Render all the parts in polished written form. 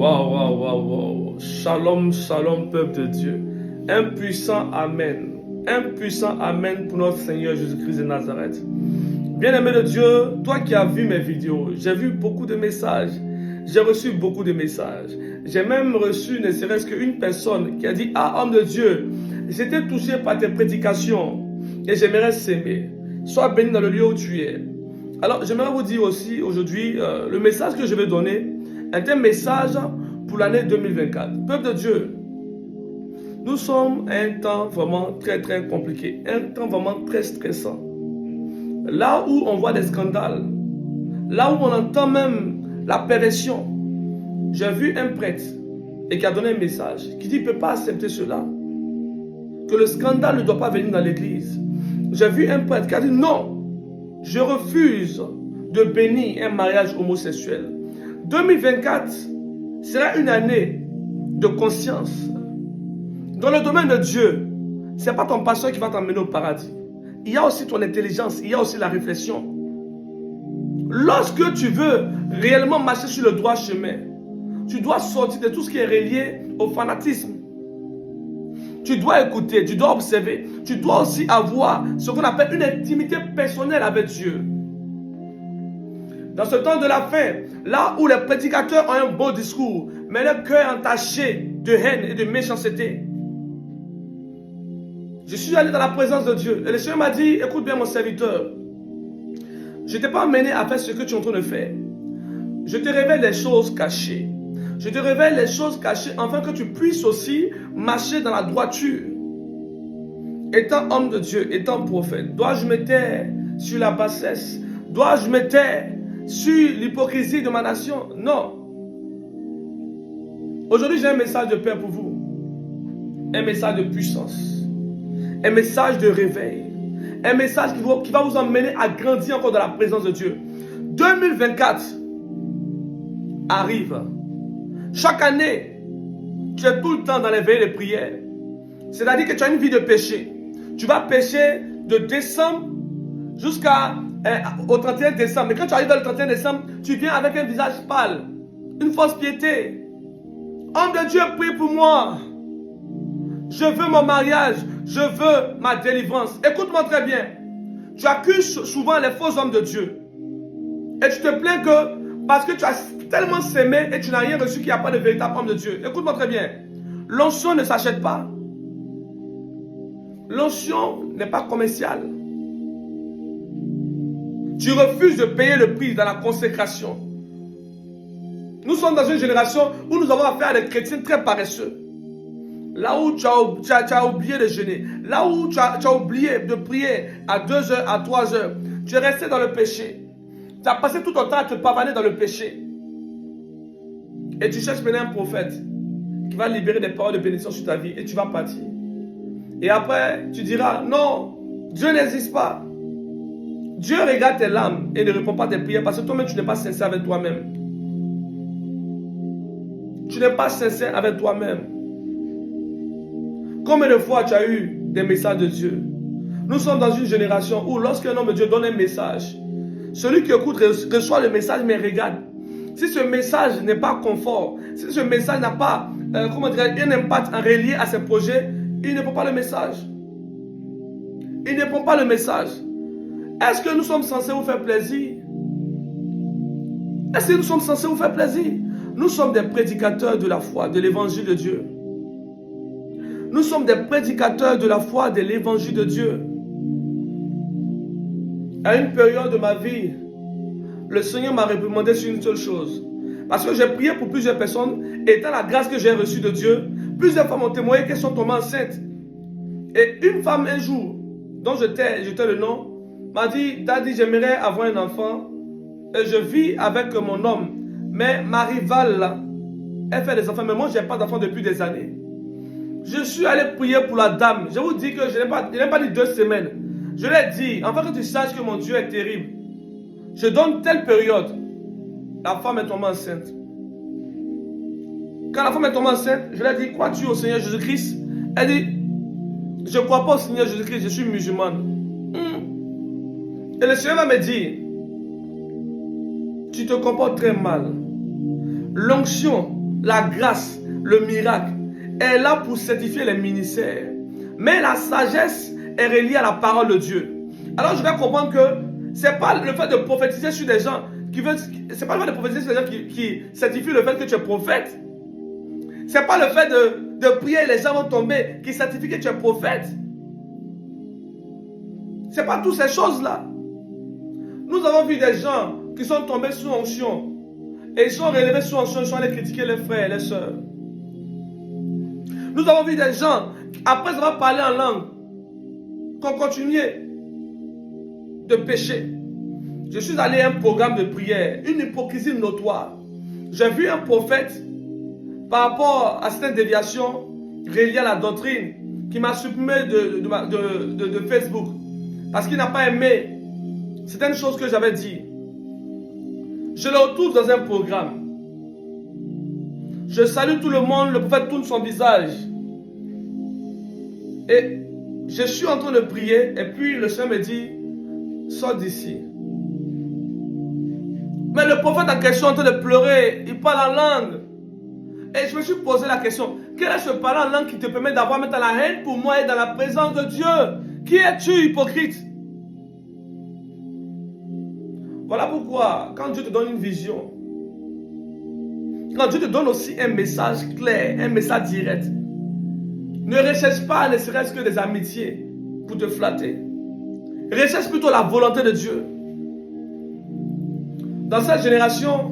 Waouh, waouh, waouh, waouh. Shalom, shalom, peuple de Dieu. Un puissant Amen. Un puissant Amen pour notre Seigneur Jésus-Christ de Nazareth. Bien-aimé de Dieu, toi qui as vu mes vidéos, j'ai vu beaucoup de messages. J'ai reçu beaucoup de messages. J'ai même reçu ne serait-ce qu'une personne qui a dit: ah, homme de Dieu, j'étais touché par tes prédications et j'aimerais s'aimer. Sois béni dans le lieu où tu es. Alors, j'aimerais vous dire aussi aujourd'hui, le message que je vais donner est un message pour l'année 2024. Peuple de Dieu, nous sommes à un temps vraiment très très compliqué, un temps vraiment très stressant. Là où on voit des scandales, là où on entend même la perversion. J'ai vu un prêtre et qui a donné un message qui dit qu'il ne peut pas accepter cela, que le scandale ne doit pas venir dans l'église. J'ai vu un prêtre qui a dit: non, je refuse de bénir un mariage homosexuel. 2024 sera une année de conscience. Dans le domaine de Dieu, ce n'est pas ton pasteur qui va t'emmener au paradis. Il y a aussi ton intelligence, il y a aussi la réflexion. Lorsque tu veux réellement marcher sur le droit chemin, tu dois sortir de tout ce qui est relié au fanatisme. Tu dois écouter, tu dois observer, tu dois aussi avoir ce qu'on appelle une intimité personnelle avec Dieu. Dans ce temps de la fin, là où les prédicateurs ont un beau discours, mais leur cœur est entaché de haine et de méchanceté. Je suis allé dans la présence de Dieu et le Seigneur m'a dit: écoute bien mon serviteur, je ne t'ai pas amené à faire ce que tu es en train de faire. Je te révèle les choses cachées. Je te révèle les choses cachées afin que tu puisses aussi marcher dans la droiture. Étant homme de Dieu, étant prophète, dois-je me taire sur la bassesse? Dois-je me taire sur l'hypocrisie de ma nation? Non. Aujourd'hui, j'ai un message de paix pour vous. Un message de puissance. Un message de réveil. Un message qui va vous emmener à grandir encore dans la présence de Dieu. 2024 arrive. Chaque année, tu es tout le temps dans les veillées de prière. C'est-à-dire que tu as une vie de péché. Tu vas pécher de décembre jusqu'au 31 décembre. Mais quand tu arrives dans le 31 décembre, tu viens avec un visage pâle, une fausse piété. Homme de Dieu, prie pour moi. Je veux mon mariage. Je veux ma délivrance. Écoute-moi très bien. Tu accuses souvent les faux hommes de Dieu. Et tu te plains que parce que tu as tellement sémé et tu n'as rien reçu qu'il n'y a pas de véritable homme de Dieu. Écoute-moi très bien. L'onction ne s'achète pas. L'onction n'est pas commerciale. Tu refuses de payer le prix dans la consécration. Nous sommes dans une génération où nous avons affaire à des chrétiens très paresseux. Là où tu as oublié de jeûner, là où tu as oublié de prier à 2 heures, à 3 heures, tu es resté dans le péché. Tu as passé tout ton temps à te pavaner dans le péché. Et tu cherches maintenant un prophète qui va libérer des paroles de bénédiction sur ta vie et tu vas partir. Et après, tu diras: non, Dieu n'existe pas. Dieu regarde tes larmes et ne répond pas à tes prières parce que toi-même tu n'es pas sincère avec toi-même. Tu n'es pas sincère avec toi-même. Combien de fois tu as eu des messages de Dieu? Nous sommes dans une génération où lorsqu'un homme de Dieu donne un message, celui qui écoute reçoit le message mais regarde. Si ce message n'est pas confort, si ce message n'a pas un impact en relié à ses projets, il ne prend pas le message. Il ne prend pas le message. Est-ce que nous sommes censés vous faire plaisir? Est-ce que nous sommes censés vous faire plaisir? Nous sommes des prédicateurs de la foi, de l'évangile de Dieu. Nous sommes des prédicateurs de la foi, de l'évangile de Dieu. À une période de ma vie, le Seigneur m'a réprimandé sur une seule chose. Parce que j'ai prié pour plusieurs personnes, et dans la grâce que j'ai reçue de Dieu, plusieurs femmes ont témoigné qu'elles sont tombées enceintes. Et une femme un jour, dont je tais le nom, m'a dit: Daddy, j'aimerais avoir un enfant, et je vis avec mon homme. Mais ma rivale, là, elle fait des enfants, mais moi, je n'ai pas d'enfant depuis des années. Je suis allé prier pour la dame. Je vous dis que je n'ai pas dit 2 semaines. Je l'ai dit, afin que tu saches que mon Dieu est terrible. Je donne telle période. La femme est tombée enceinte. Quand la femme est tombée enceinte, je lui ai dit: crois-tu au Seigneur Jésus-Christ? Elle dit: je ne crois pas au Seigneur Jésus-Christ, je suis musulmane. Et le Seigneur va me dire: tu te comportes très mal. L'onction la grâce, le miracle est là pour certifier les ministères. Mais la sagesse est reliée à la parole de Dieu. Alors je vais comprendre que ce n'est pas le fait de prophétiser sur des gens c'est pas le fait de prophétiser sur des gens qui certifie le fait que tu es prophète. Ce n'est pas le fait de prier et les gens vont tomber qui certifie que tu es prophète. Ce n'est pas toutes ces choses-là. Nous avons vu des gens qui sont tombés sous onction et ils sont relevés sous onction, ils sont allés critiquer les frères et les sœurs. Nous avons vu des gens, après avoir parlé en langue, qui ont continué de pécher. Je suis allé à un programme de prière, une hypocrisie notoire. J'ai vu un prophète, par rapport à certaines déviations reliées à la doctrine, qui m'a supprimé de Facebook, parce qu'il n'a pas aimé certaines choses que j'avais dit. Je le retrouve dans un programme. Je salue tout le monde, le prophète tourne son visage. Et je suis en train de prier, et puis le Seigneur me dit, sors d'ici. Mais le prophète en question est en train de pleurer, il parle en langue. Et je me suis posé la question, quel est ce parler en langue qui te permet d'avoir maintenant la haine pour moi et dans la présence de Dieu? Qui es-tu, hypocrite? Voilà pourquoi, quand Dieu te donne une vision, quand Dieu te donne aussi un message clair, un message direct, ne recherche pas ne serait-ce que des amitiés pour te flatter. Recherche plutôt la volonté de Dieu. Dans cette génération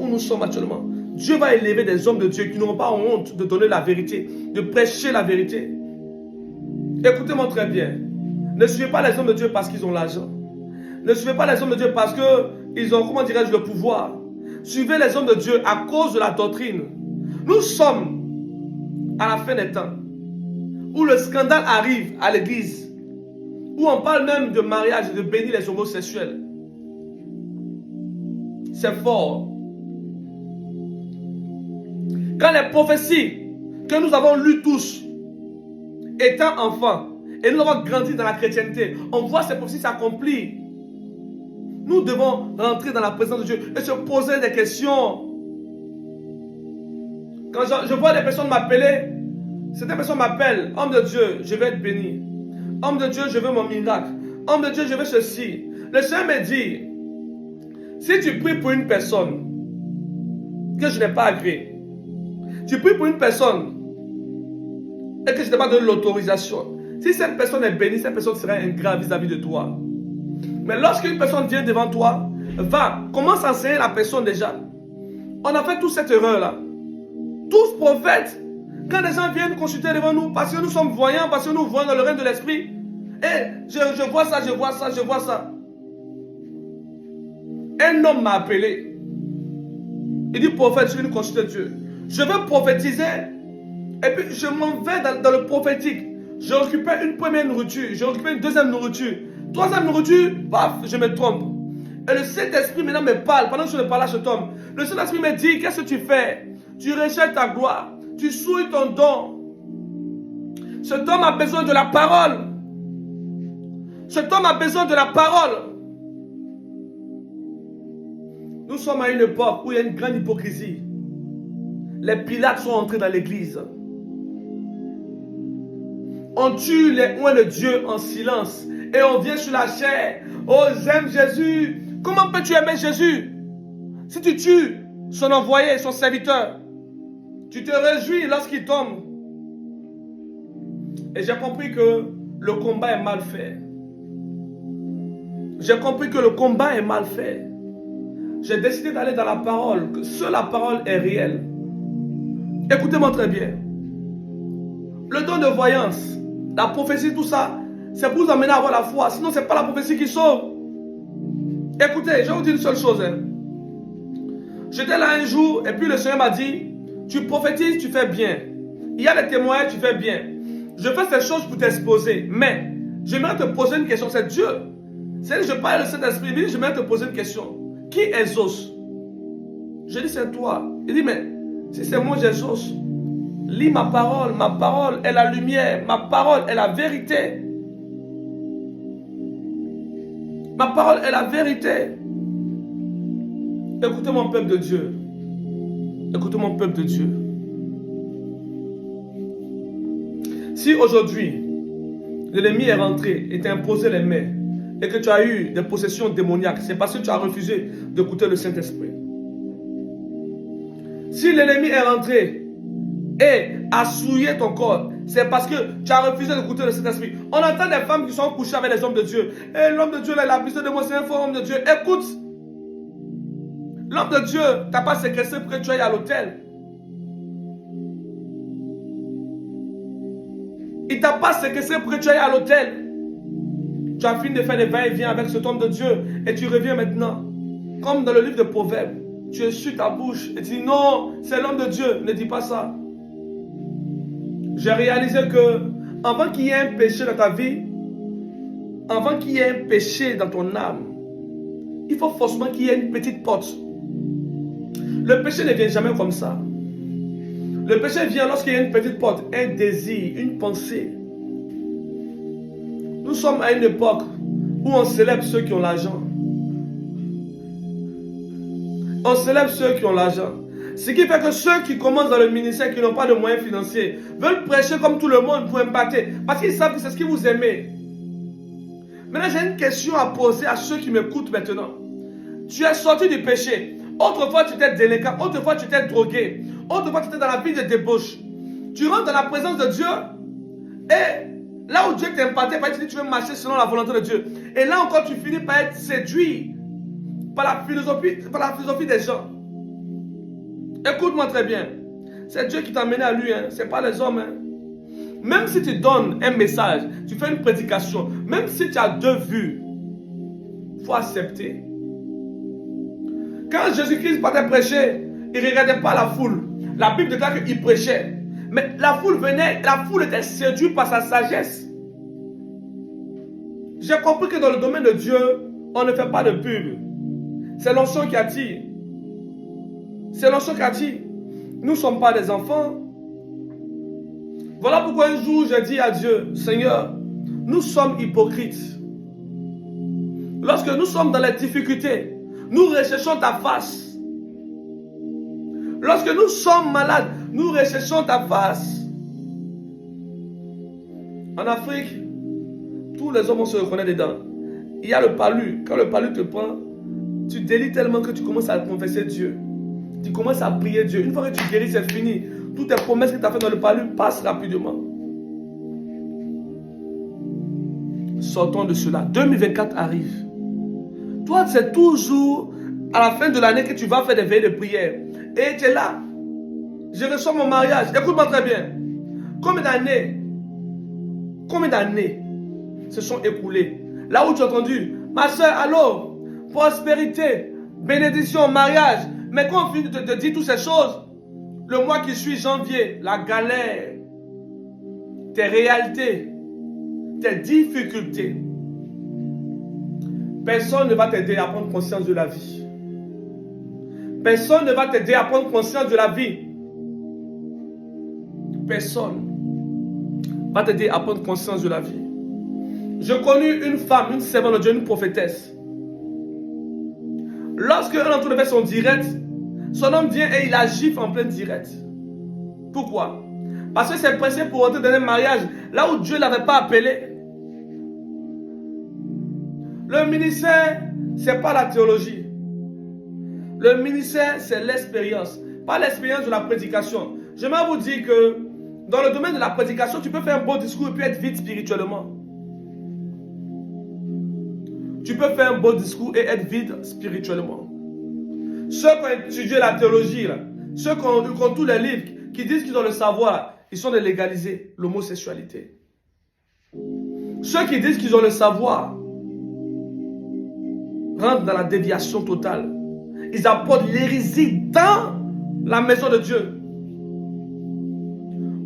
où nous sommes actuellement, Dieu va élever des hommes de Dieu qui n'auront pas honte de donner la vérité, de prêcher la vérité. Écoutez-moi très bien. Ne suivez pas les hommes de Dieu parce qu'ils ont l'argent. Ne suivez pas les hommes de Dieu parce qu'ils ont, comment dirais-je, le pouvoir. Suivez les hommes de Dieu à cause de la doctrine. Nous sommes à la fin des temps où le scandale arrive à l'église, où on parle même de mariage et de bénir les homosexuels. C'est fort. Quand les prophéties que nous avons lues tous, étant enfants, et nous avons grandi dans la chrétienté, on voit ces prophéties s'accomplir. Nous devons rentrer dans la présence de Dieu et se poser des questions. Quand je vois des personnes m'appeler, certaines personnes m'appellent, homme de Dieu, je vais être béni. Homme de Dieu, je veux mon miracle. Homme de Dieu, je veux ceci. Le Seigneur me dit, si tu pries pour une personne que je n'ai pas agréé, tu pries pour une personne et que je n'ai pas donné l'autorisation, si cette personne est bénie, cette personne sera ingrat vis-à-vis de toi. Mais lorsqu'une personne vient devant toi, commence à enseigner la personne déjà. On a fait toute cette erreur-là. Tous prophètes, quand les gens viennent consulter devant nous, parce que nous sommes voyants, parce que nous voyons dans le règne de l'esprit, et je vois ça, je vois ça, je vois ça. Un homme m'a appelé. Il dit, prophète, je viens consulter Dieu. Je veux prophétiser, et puis je m'en vais dans le prophétique. Je récupère une première nourriture, je récupère une deuxième nourriture. Troisième nourriture, paf, je me trompe. Et le Saint-Esprit maintenant me parle, pendant que je ne parle à cet homme. Le Saint-Esprit me dit, qu'est-ce que tu fais? Tu rejettes ta gloire, tu souilles ton don. Cet homme a besoin de la parole. Cet homme a besoin de la parole. Nous sommes à une époque où il y a une grande hypocrisie. Les Pilates sont entrés dans l'église. On tue les oins de Dieu en silence. Et on vient sur la chair. Oh, j'aime Jésus. Comment peux-tu aimer Jésus? Si tu tues son envoyé, son serviteur, tu te réjouis lorsqu'il tombe. Et j'ai compris que le combat est mal fait. J'ai compris que le combat est mal fait. J'ai décidé d'aller dans la parole, que seule la parole est réelle. Écoutez-moi très bien. Le don de voyance, la prophétie, tout ça, c'est pour vous amener à avoir la foi. Sinon, ce n'est pas la prophétie qui sauve. Écoutez, je vais vous dire une seule chose. J'étais là un jour, et puis le Seigneur m'a dit, tu prophétises, tu fais bien. Il y a des témoignages, tu fais bien. Je fais ces choses pour t'exposer. Mais, j'aimerais te poser une question. C'est Dieu. C'est je parle de cet esprit. Il dit, j'aimerais te poser une question. Qui exauce? Je dis, c'est toi. Il dit, mais si c'est moi, j'exauce. Lis ma parole. Ma parole est la lumière. Ma parole est la vérité. Ma parole est la vérité. Écoutez mon peuple de Dieu. Écoutez mon peuple de Dieu. Si aujourd'hui, l'ennemi est rentré et t'a imposé les mains et que tu as eu des possessions démoniaques, c'est parce que tu as refusé d'écouter le Saint-Esprit. Si l'ennemi est rentré et a souillé ton corps, c'est parce que tu as refusé d'écouter le Saint-Esprit. On entend des femmes qui sont couchées avec les hommes de Dieu. Et l'homme de Dieu, là, il a besoin de moi, c'est un faux homme de Dieu. Écoute, l'homme de Dieu t'a pas séquestré pour que tu ailles à l'hôtel. Il t'a pas séquestré pour que tu ailles à l'hôtel. Tu as fini de faire des va-et-vient avec cet homme de Dieu et tu reviens maintenant. Comme dans le livre de Proverbes, tu essuies ta bouche et tu dis non, c'est l'homme de Dieu. Ne dis pas ça. J'ai réalisé que avant qu'il y ait un péché dans ta vie, avant qu'il y ait un péché dans ton âme, il faut forcément qu'il y ait une petite porte. Le péché ne vient jamais comme ça. Le péché vient lorsqu'il y a une petite porte, un désir, une pensée. Nous sommes à une époque où on célèbre ceux qui ont l'argent. On célèbre ceux qui ont l'argent. Ce qui fait que ceux qui commencent dans le ministère, qui n'ont pas de moyens financiers, veulent prêcher comme tout le monde pour impacter. Parce qu'ils savent que c'est ce que vous aimez. Maintenant, j'ai une question à poser à ceux qui m'écoutent maintenant. Tu es sorti du péché. Autrefois, tu étais délinquant. Autrefois, tu étais drogué. Autrefois, tu étais dans la vie de débauche. Tu rentres dans la présence de Dieu. Et là où Dieu t'a impacté, tu veux marcher selon la volonté de Dieu. Et là encore, tu finis par être séduit par la philosophie des gens. Écoute-moi très bien. C'est Dieu qui t'a mené à lui. Hein. Ce n'est pas les hommes. Hein. Même si tu donnes un message, tu fais une prédication, même si tu as 2 vues, il faut accepter. Quand Jésus-Christ partait prêcher, il ne regardait pas la foule. La Bible déclare qu'il prêchait. Mais la foule venait, la foule était séduite par sa sagesse. J'ai compris que dans le domaine de Dieu, on ne fait pas de pub. C'est l'onction qui attire. C'est l'onction qui attire. Nous ne sommes pas des enfants. Voilà pourquoi un jour j'ai dit à Dieu, Seigneur, nous sommes hypocrites. Lorsque nous sommes dans les difficultés, nous recherchons ta face. Lorsque nous sommes malades, nous recherchons ta face. En Afrique, tous les hommes se reconnaissent dedans. Il y a le palu. Quand le palu te prend, tu délis tellement que tu commences à confesser Dieu. Tu commences à prier Dieu. Une fois que tu guéris, c'est fini. Toutes tes promesses que tu as faites dans le palu passent rapidement. Sortons de cela. 2024 arrive. Toi, c'est toujours à la fin de l'année que tu vas faire des veillées de prière. Et tu es là. Je reçois mon mariage. Écoute-moi très bien. Combien d'années se sont écoulées? Là où tu as entendu, ma soeur, allô, prospérité, bénédiction, mariage. Mais quand on finit de te dire toutes ces choses, le mois qui suit, janvier, la galère, tes réalités, tes difficultés. Personne ne va t'aider à prendre conscience de la vie. Personne ne va t'aider à prendre conscience de la vie. Personne va t'aider à prendre conscience de la vie. Je connus une femme, une servante de Dieu, une prophétesse. Lorsque un d'entre eux fait son direct, son homme vient et il la gifle en plein direct. Pourquoi? Parce que c'est pressé pour entrer dans un mariage là où Dieu ne l'avait pas appelé. Le ministère, ce n'est pas la théologie. Le ministère, c'est l'expérience. Pas l'expérience de la prédication. J'aimerais vous dire que dans le domaine de la prédication, tu peux faire un beau discours et puis être vide spirituellement. Tu peux faire un beau discours et être vide spirituellement. Ceux qui ont étudié la théologie, là, ceux qui ont tous les livres, qui disent qu'ils ont le savoir, ils sont de légaliser l'homosexualité. Ceux qui disent qu'ils ont le savoir rentrent dans la déviation totale. Ils apportent l'hérésie dans la maison de Dieu.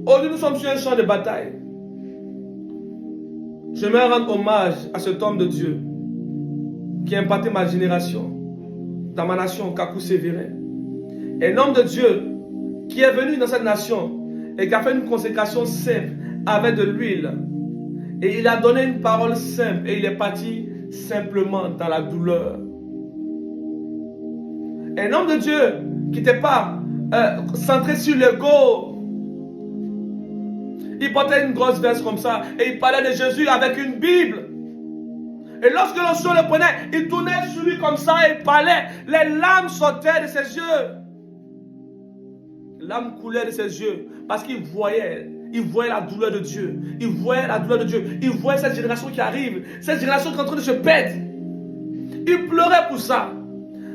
Aujourd'hui, nous sommes sur un champ de bataille. J'aimerais rendre hommage à cet homme de Dieu qui a impacté ma génération, dans ma nation, Kakou Sévérin. Un homme de Dieu qui est venu dans cette nation et qui a fait une consécration simple avec de l'huile. Et il a donné une parole simple et il est parti simplement dans la douleur. Un homme de Dieu qui n'était pas centré sur l'ego. Il portait une grosse veste comme ça et il parlait de Jésus avec une Bible. Et lorsque l'onction le prenait, il tournait sur lui comme ça et il parlait. Les larmes sortaient de ses yeux. Les larmes coulaient de ses yeux parce qu'il voyait la douleur de Dieu. Il voyait la douleur de Dieu. Il voyait cette génération qui arrive. Cette génération qui est en train de se perdre. Il pleurait pour ça.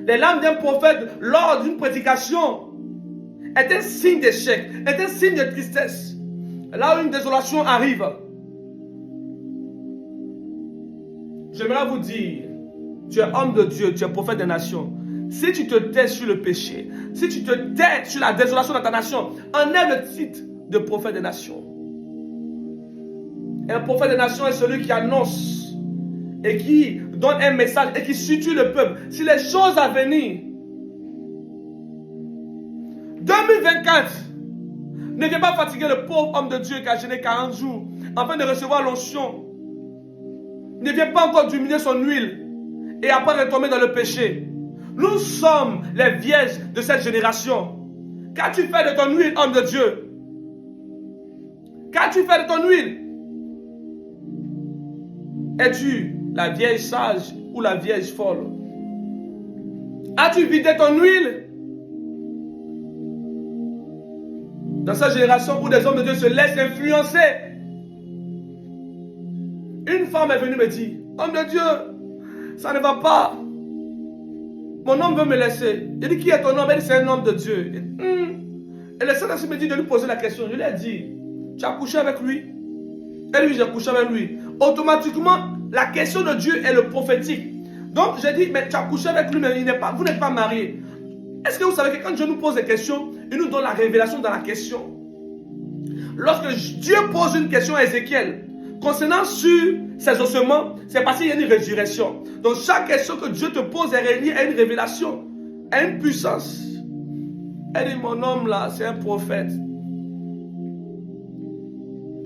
Les larmes d'un prophète lors d'une prédication est un signe d'échec, est un signe de tristesse. Là où une désolation arrive, j'aimerais vous dire, tu es homme de Dieu, tu es prophète des nations. Si tu te tais sur le péché, si tu te tais sur la désolation de ta nation, enlève le titre de prophète des nations. Un prophète des nations est celui qui annonce et qui donne un message et qui situe le peuple sur les choses à venir. 2024, ne viens pas fatiguer le pauvre homme de Dieu qui a jeûné 40 jours afin de recevoir l'onction. Ne viens pas encore diminuer son huile et après retomber dans le péché. Nous sommes les vierges de cette génération. Qu'as-tu fait de ton huile, homme de Dieu? Qu'as-tu fait de ton huile? Es-tu la vieille sage ou la vieille folle? As-tu vidé ton huile? Dans cette génération où des hommes de Dieu se laissent influencer. Une femme est venue me dire, homme de Dieu, ça ne va pas. Mon homme veut me laisser. Je dis, qui est ton homme? Elle dit, c'est un homme de Dieu. Et le Saint-Esprit me dit de lui poser la question. Je lui ai dit, tu as couché avec lui? Et lui, j'ai couché avec lui. Automatiquement, la question de Dieu est le prophétique. Donc, j'ai dit, mais tu as couché avec lui, mais vous n'êtes pas mariés. Est-ce que vous savez que quand Dieu nous pose des questions, il nous donne la révélation dans la question? Lorsque Dieu pose une question à Ézéchiel concernant sur ses ossements, c'est parce qu'il y a une résurrection. Donc chaque question que Dieu te pose est reliée à une révélation, à une puissance. Elle dit, mon homme là, c'est un prophète.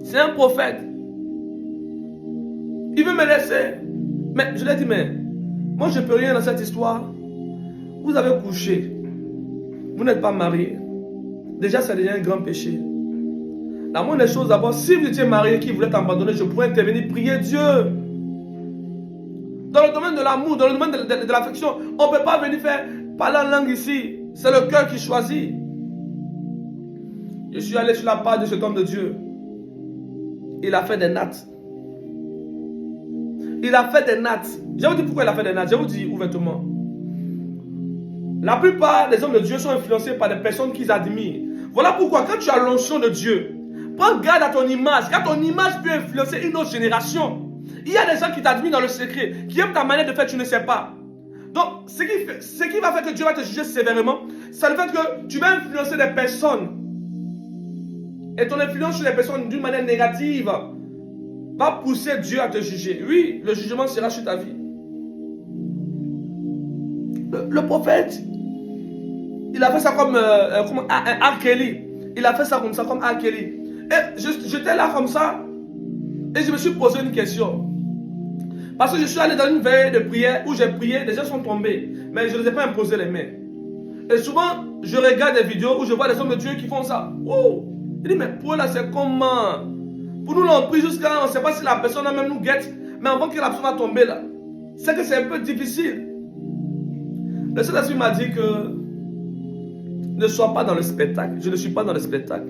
C'est un prophète. Il veut me laisser. Mais je lui ai dit, mais moi je ne peux rien dans cette histoire. Vous avez couché. Vous n'êtes pas marié. Déjà, c'est déjà un grand péché. La moindre des choses, d'abord, si vous étiez marié qui voulait t'abandonner, je pourrais intervenir, prier Dieu. Dans le domaine de l'amour, dans le domaine de l'affection, on ne peut pas venir faire parler en langue ici. C'est le cœur qui choisit. Je suis allé sur la page de cet homme de Dieu. Il a fait des nattes. Il a fait des nattes. Je vais vous dire pourquoi il a fait des nattes. Je vous dis ouvertement. La plupart des hommes de Dieu sont influencés par des personnes qu'ils admirent. Voilà pourquoi quand tu as l'onction de Dieu, prends garde à ton image, car ton image peut influencer une autre génération. Il y a des gens qui t'admirent dans le secret, qui aiment ta manière de faire, tu ne sais pas. Donc, ce qui va faire que Dieu va te juger sévèrement, c'est le fait que tu vas influencer des personnes. Et ton influence sur les personnes d'une manière négative va pousser Dieu à te juger. Oui, le jugement sera sur ta vie. Le prophète, il a fait ça comme R. Kelly. Il a fait ça comme ça, comme R. Kelly. Et j'étais là comme ça. Et je me suis posé une question. Parce que je suis allé dans une veille de prière où j'ai prié, les gens sont tombés. Mais je ne les ai pas imposé les mains. Et souvent, je regarde des vidéos où je vois des hommes de Dieu qui font ça. Oh! Il dit, mais pour eux là, c'est comment? Pour nous, là, on prie jusqu'à là, on ne sait pas si la personne là même nous guette. Mais avant que la personne va tomber là, c'est que c'est un peu difficile. Le Saint-Esprit m'a dit que ne sois pas dans le spectacle. Je ne suis pas dans le spectacle.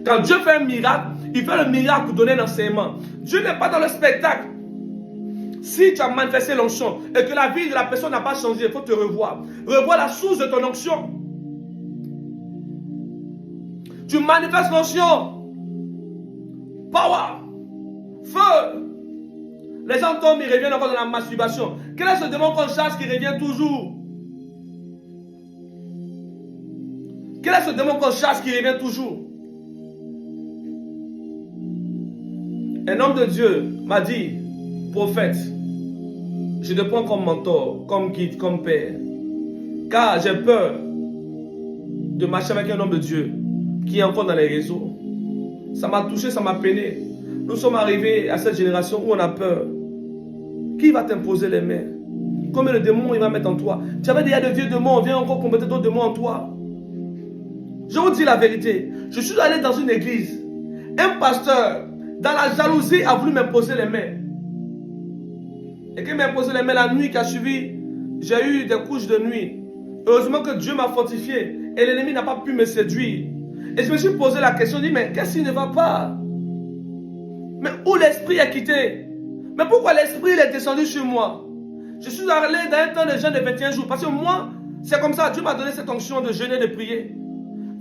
Quand Dieu fait un miracle, il fait le miracle pour donner l'enseignement. Dieu n'est pas dans le spectacle. Si tu as manifesté l'onction et que la vie de la personne n'a pas changé, il faut te revoir. Revoir la source de ton onction. Tu manifestes l'onction. Power. Feu. Les gens tombent, ils reviennent encore dans la masturbation. Quel est ce démon qu'on chasse qui revient toujours? Quel est ce démon qu'on chasse qui revient toujours? Un homme de Dieu m'a dit, prophète, je te prends comme mentor, comme guide, comme père. Car j'ai peur de marcher avec un homme de Dieu qui est encore dans les réseaux. Ça m'a touché, ça m'a peiné. Nous sommes arrivés à cette génération où on a peur. Qui va t'imposer les mains? combien de démons il va mettre en toi. Tu avais déjà de vieux démons, viens encore pour mettre d'autres démons en toi. Je vous dis la vérité. Je suis allé dans une église. Un pasteur, dans la jalousie, a voulu m'imposer les mains. Et quand il m'a imposé les mains la nuit qui a suivi, j'ai eu des couches de nuit. Heureusement que Dieu m'a fortifié et l'ennemi n'a pas pu me séduire. Et je me suis posé la question, je dis, mais qu'est-ce qui ne va pas? Mais où l'esprit a quitté? Mais pourquoi l'esprit est descendu sur moi? Je suis allé dans un temps de jeûne de 21 jours. Parce que moi, c'est comme ça, Dieu m'a donné cette onction de jeûner, de prier.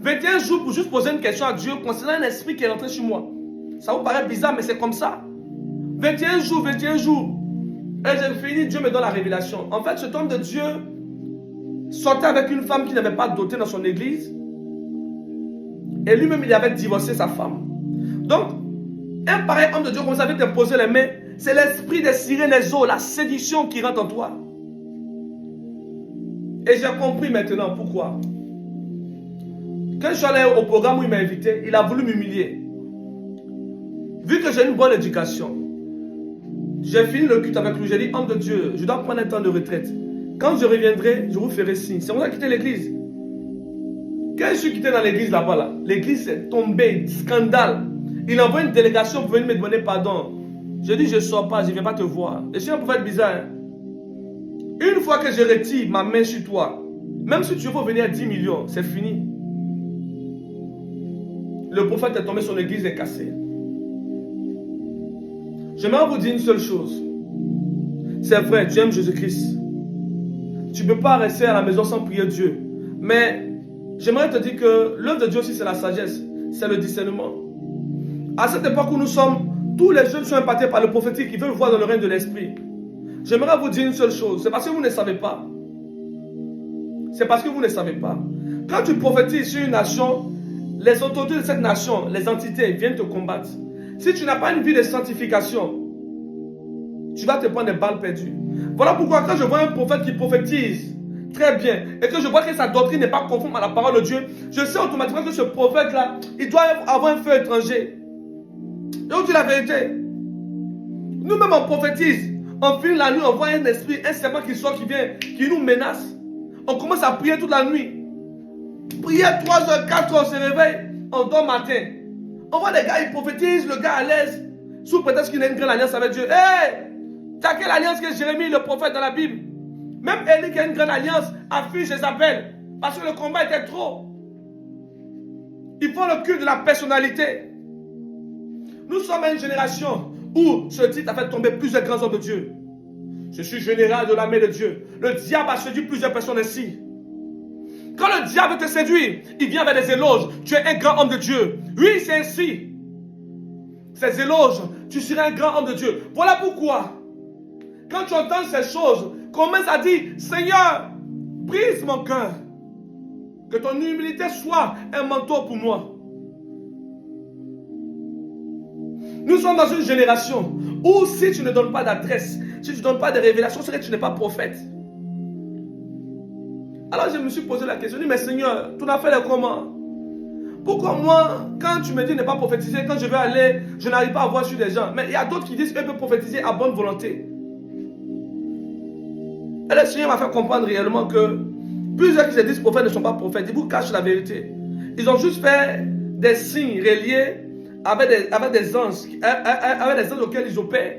21 jours pour juste poser une question à Dieu concernant un esprit qui est rentré sur moi. Ça vous paraît bizarre, mais c'est comme ça. 21 jours, 21 jours. Et j'ai fini, Dieu me donne la révélation. En fait, cet homme de Dieu sortait avec une femme qui n'avait pas doté dans son église. Et lui-même, il avait divorcé sa femme. Donc, un pareil homme de Dieu, comme ça, vient t'imposer les mains. C'est l'esprit des sirènes, les eaux, la séduction qui rentre en toi. Et j'ai compris maintenant pourquoi. Quand je suis allé au programme où il m'a invité, il a voulu m'humilier. Vu que j'ai une bonne éducation, j'ai fini le culte avec lui. J'ai dit, homme de Dieu, je dois prendre un temps de retraite. Quand je reviendrai, je vous ferai signe. C'est pour ça que j'ai quitté l'église. Quand je suis quitté dans l'église là-bas, là, l'église est tombée, scandale. Il envoie une délégation pour venir me demander pardon. Je dis, je ne sors pas, je ne viens pas te voir. Et je suis un prophète bizarre. Hein? Une fois que je retire ma main sur toi, même si tu veux venir à 10 millions, c'est fini. Le prophète est tombé, son église est cassée. J'aimerais vous dire une seule chose. C'est vrai, tu aimes Jésus-Christ. Tu ne peux pas rester à la maison sans prier Dieu. Mais j'aimerais te dire que l'œuvre de Dieu aussi, c'est la sagesse. C'est le discernement. À cette époque où nous sommes, tous les jeunes sont impactés par le prophétique. Ils veulent voir dans le règne de l'esprit. J'aimerais vous dire une seule chose. C'est parce que vous ne savez pas. C'est parce que vous ne savez pas. Quand tu prophétises sur une nation, les autorités de cette nation, les entités viennent te combattre. Si tu n'as pas une vie de sanctification, tu vas te prendre des balles perdues. Voilà pourquoi quand je vois un prophète qui prophétise très bien et que je vois que sa doctrine n'est pas conforme à la parole de Dieu, je sais automatiquement que ce prophète-là, il doit avoir un feu étranger. Et on dit la vérité. Nous-mêmes on prophétise. On finit la nuit, on voit un esprit, un serpent qui sort, qui vient, qui nous menace. On commence à prier toute la nuit. Prier 3 heures, 4 heures, on se réveille, on dort matin. On voit les gars, ils prophétisent, le gars à l'aise, sous prétexte qu'il a une grande alliance avec Dieu. Hé! T'as quelle alliance que Jérémie, le prophète dans la Bible? Même Élie qui a une grande alliance, a fui Jézabel. Parce que le combat était trop. Ils font le culte de la personnalité. Nous sommes à une génération où ce titre a fait tomber plusieurs grands hommes de Dieu. Je suis général de l'armée de Dieu. Le diable a séduit plusieurs personnes ainsi. Quand le diable te séduit, il vient avec des éloges. Tu es un grand homme de Dieu. Oui, c'est ainsi. Ces éloges, tu seras un grand homme de Dieu. Voilà pourquoi, quand tu entends ces choses, commence à dire, Seigneur, brise mon cœur. Que ton humilité soit un manteau pour moi. Nous sommes dans une génération où si tu ne donnes pas d'adresse, si tu ne donnes pas de révélation, c'est que tu n'es pas prophète. Alors je me suis posé la question, je dis, mais Seigneur, ton affaire est comment? Pourquoi moi, quand tu me dis ne pas prophétiser, quand je vais aller, je n'arrive pas à voir sur des gens? Mais il y a d'autres qui disent qu'elles peuvent prophétiser à bonne volonté. Et le Seigneur m'a fait comprendre réellement que plusieurs qui se disent prophètes ne sont pas prophètes. Ils vous cachent la vérité. Ils ont juste fait des signes reliés avec des anges auxquels ils opèrent.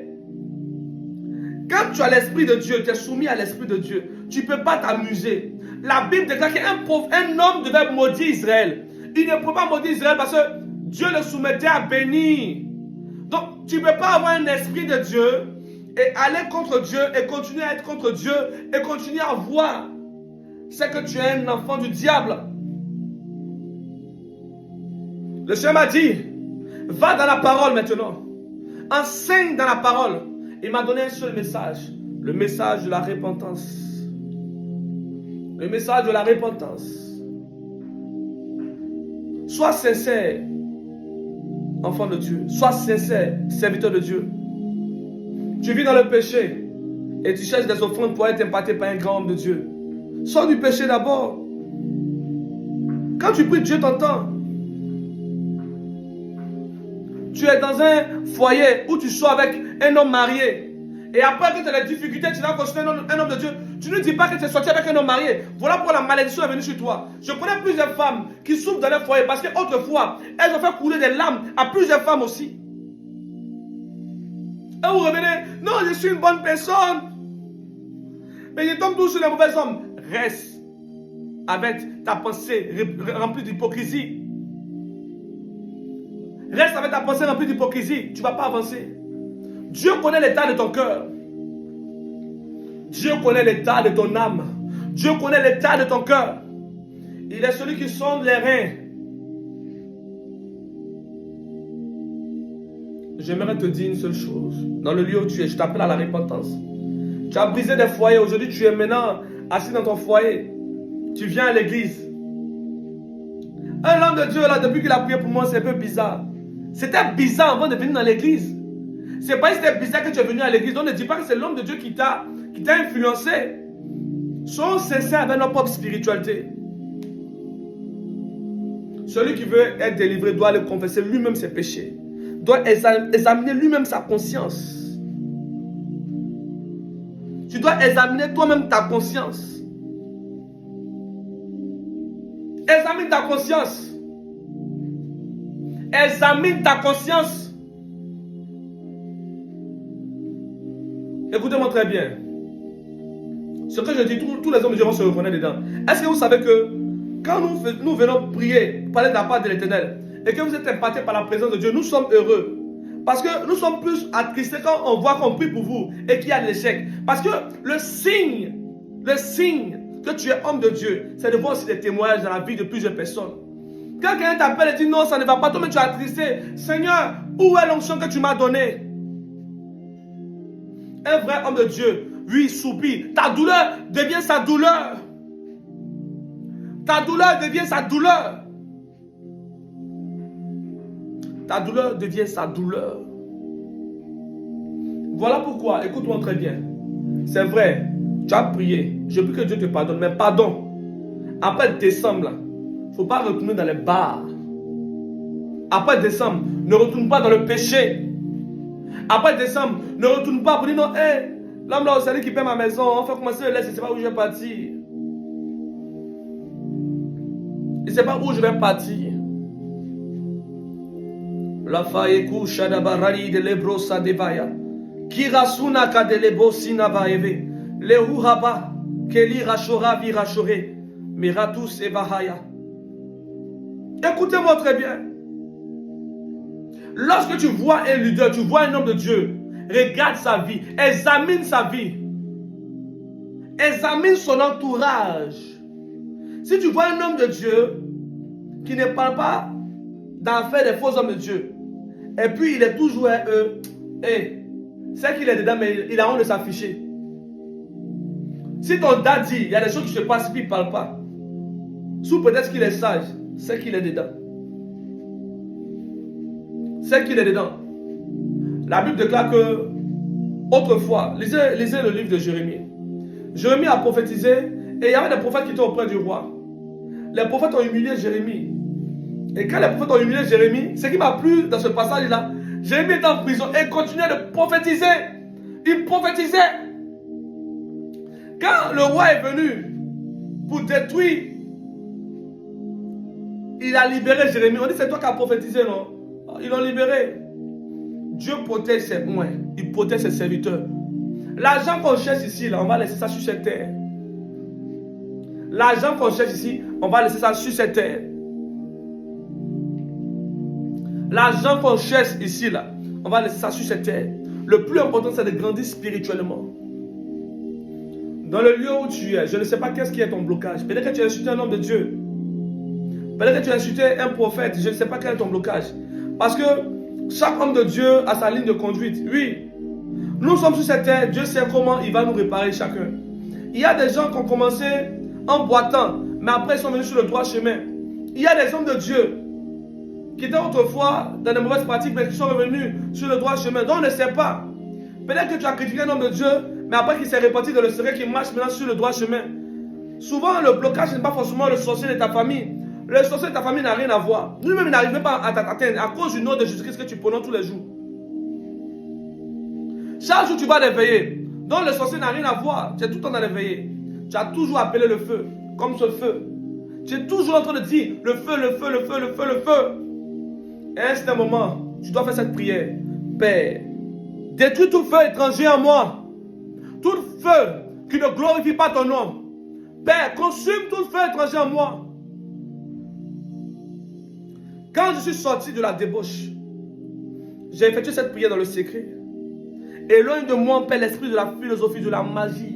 Quand tu as l'Esprit de Dieu, tu es soumis à l'Esprit de Dieu. Tu ne peux pas t'amuser. La Bible déclare qu'un homme devait maudire Israël. Il ne peut pas maudire Israël parce que Dieu le soumettait à bénir. Donc, tu ne peux pas avoir un esprit de Dieu et aller contre Dieu et continuer à être contre Dieu et continuer à voir. C'est que tu es un enfant du diable. Le Seigneur m'a dit, va dans la parole maintenant. Enseigne dans la parole. Il m'a donné un seul message. Le message de la repentance. Le message de la repentance. Sois sincère, enfant de Dieu. Sois sincère, serviteur de Dieu. Tu vis dans le péché et tu cherches des offrandes pour être impacté par un grand homme de Dieu. Sors du péché d'abord. Quand tu pries, Dieu t'entend. Tu es dans un foyer où tu sors avec un homme marié Et après que tu as des difficultés, tu dois consulter un homme de Dieu. Tu ne dis pas que tu es sorti avec un homme marié. Voilà pourquoi la malédiction est venue sur toi. Je connais plusieurs femmes qui souffrent dans leur foyer parce qu'autrefois, elles ont fait couler des larmes à plusieurs femmes aussi. Et vous revenez, non, je suis une bonne personne. Mais je tombe toujours sur les mauvais hommes. Reste avec ta pensée remplie d'hypocrisie. Reste avec ta pensée remplie d'hypocrisie. Tu ne vas pas avancer. Dieu connaît l'état de ton cœur. Dieu connaît l'état de ton âme. Dieu connaît l'état de ton cœur. Il est celui qui sonde les reins. J'aimerais te dire une seule chose. Dans le lieu où tu es, je t'appelle à la repentance. Tu as brisé des foyers. Aujourd'hui, tu es maintenant assis dans ton foyer. Tu viens à l'église. Un homme de Dieu, là, depuis qu'il a prié pour moi, c'est un peu bizarre. C'était bizarre avant de venir dans l'église. C'est pas que c'était bizarre que tu es venu à l'église. On ne dit pas que c'est l'homme de Dieu qui t'a influencé. Soyons sincères avec notre propre spiritualité. Celui qui veut être délivré doit aller confesser lui-même ses péchés. Doit examiner lui-même sa conscience. Tu dois examiner toi-même ta conscience. Examine ta conscience. Examine ta conscience. Écoutez-moi très bien. Ce que je dis, tous les hommes de Dieu vont se reconnaître dedans. Est-ce que vous savez que quand nous venons prier, parler de la part de l'Éternel, et que vous êtes impactés par la présence de Dieu, nous sommes heureux. Parce que nous sommes plus attristés quand on voit qu'on prie pour vous et qu'il y a l'échec. Parce que le signe que tu es homme de Dieu, c'est de voir aussi des témoignages dans la vie de plusieurs personnes. Quand quelqu'un t'appelle et dit non, ça ne va pas, toi-même tu es attristé. Seigneur, où est l'onction que tu m'as donnée? Un vrai homme de Dieu, lui, soupire. Ta douleur devient sa douleur. Ta douleur devient sa douleur. Ta douleur devient sa douleur. Voilà pourquoi, écoute-moi très bien. C'est vrai, tu as prié. Je prie que Dieu te pardonne, mais pardon. Après décembre, il ne faut pas retourner dans les bars. Après décembre, ne retourne pas dans le péché. Après décembre, ne retourne pas pour dire non, hé, l'homme là, c'est lui qui paie ma maison, on fait commencer le laisse, il ne sait pas où je vais partir. Il ne sait pas où je vais partir. La faille coucha d'abarari de lebrosa devaya. Kirasuna ka de lebosina vaeve. Le huraba, keli rachora virachore. Miratus evahaya. Écoutez-moi très bien. Lorsque tu vois un leader, tu vois un homme de Dieu, regarde sa vie, examine sa vie, examine son entourage. Si tu vois un homme de Dieu qui ne parle pas d'en faire des faux hommes de Dieu, et puis il est toujours c'est qu'il est dedans, mais il a honte de s'afficher. Si ton dad dit, il y a des choses qui se passent, puis il ne parle pas, sous peut-être qu'il est sage, c'est qu'il est dedans. C'est qu'il est dedans. La Bible déclare que, autrefois, lisez le livre de Jérémie. Jérémie a prophétisé et il y avait des prophètes qui étaient auprès du roi. Les prophètes ont humilié Jérémie. Et quand les prophètes ont humilié Jérémie, ce qui m'a plu dans ce passage-là, Jérémie était en prison et continuait de prophétiser. Il prophétisait. Quand le roi est venu pour détruire, il a libéré Jérémie. On dit c'est toi qui as prophétisé, non? Ils l'ont libéré. Dieu protège ses moins. Il protège ses serviteurs. L'argent qu'on cherche ici, là, on va laisser ça sur cette terre. L'argent qu'on cherche ici, on va laisser ça sur cette terre. L'argent qu'on cherche ici, là, on va laisser ça sur cette terre. Le plus important, c'est de grandir spirituellement. Dans le lieu où tu es, je ne sais pas qu'est-ce qui est ton blocage. Peut-être que tu as insulté un homme de Dieu. Peut-être que tu as insulté un prophète. Je ne sais pas quel est ton blocage. Parce que chaque homme de Dieu a sa ligne de conduite. Oui, nous sommes sur cette terre. Dieu sait comment il va nous réparer chacun. Il y a des gens qui ont commencé en boitant, mais après ils sont venus sur le droit chemin. Il y a des hommes de Dieu qui étaient autrefois dans des mauvaises pratiques, mais qui sont revenus sur le droit chemin. Donc on ne sait pas. Peut-être que tu as critiqué un homme de Dieu, mais après qu'il s'est réparti dans le secret, qu'il marche maintenant sur le droit chemin. Souvent le blocage n'est pas forcément le sorcier de ta famille. Le sorcier de ta famille n'a rien à voir. Lui-même n'arrive pas à t'atteindre à cause du nom de Jésus-Christ que tu prononces tous les jours. Chaque jour, tu vas réveiller. Donc, le sorcier n'a rien à voir. Tu es tout le temps dans l'éveillé. Tu as toujours appelé le feu, comme ce feu. Tu es toujours en train de dire le feu, le feu, le feu, le feu, le feu. Et à un certain moment, tu dois faire cette prière. Père, détruis tout feu étranger en moi. Tout feu qui ne glorifie pas ton nom. Père, consume tout feu étranger en moi. Quand je suis sorti de la débauche, j'ai effectué cette prière dans le secret. Éloigne de moi, Père, l'esprit de la philosophie, de la magie.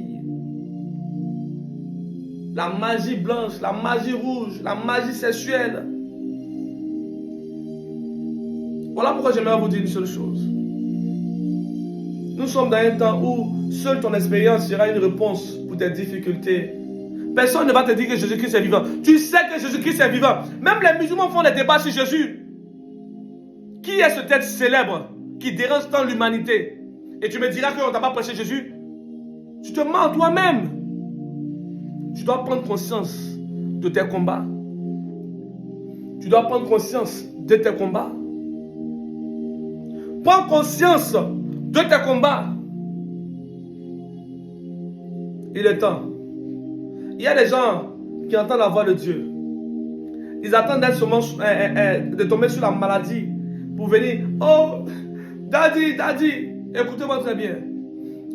La magie blanche, la magie rouge, la magie sexuelle. Voilà pourquoi j'aimerais vous dire une seule chose. Nous sommes dans un temps où seule ton expérience sera une réponse pour tes difficultés. Personne ne va te dire que Jésus-Christ est vivant. Tu sais que Jésus-Christ est vivant. Même les musulmans font des débats sur Jésus. Qui est ce tête célèbre qui dérange tant l'humanité? Et tu me diras qu'on ne t'a pas prêché Jésus? Tu te mens toi-même. Tu dois prendre conscience de tes combats. Tu dois prendre conscience de tes combats. Prends conscience de tes combats. Il est temps. Il y a des gens qui entendent la voix de Dieu. Ils attendent de tomber sur la maladie pour venir. Oh, Daddy, Daddy. Écoutez-moi très bien.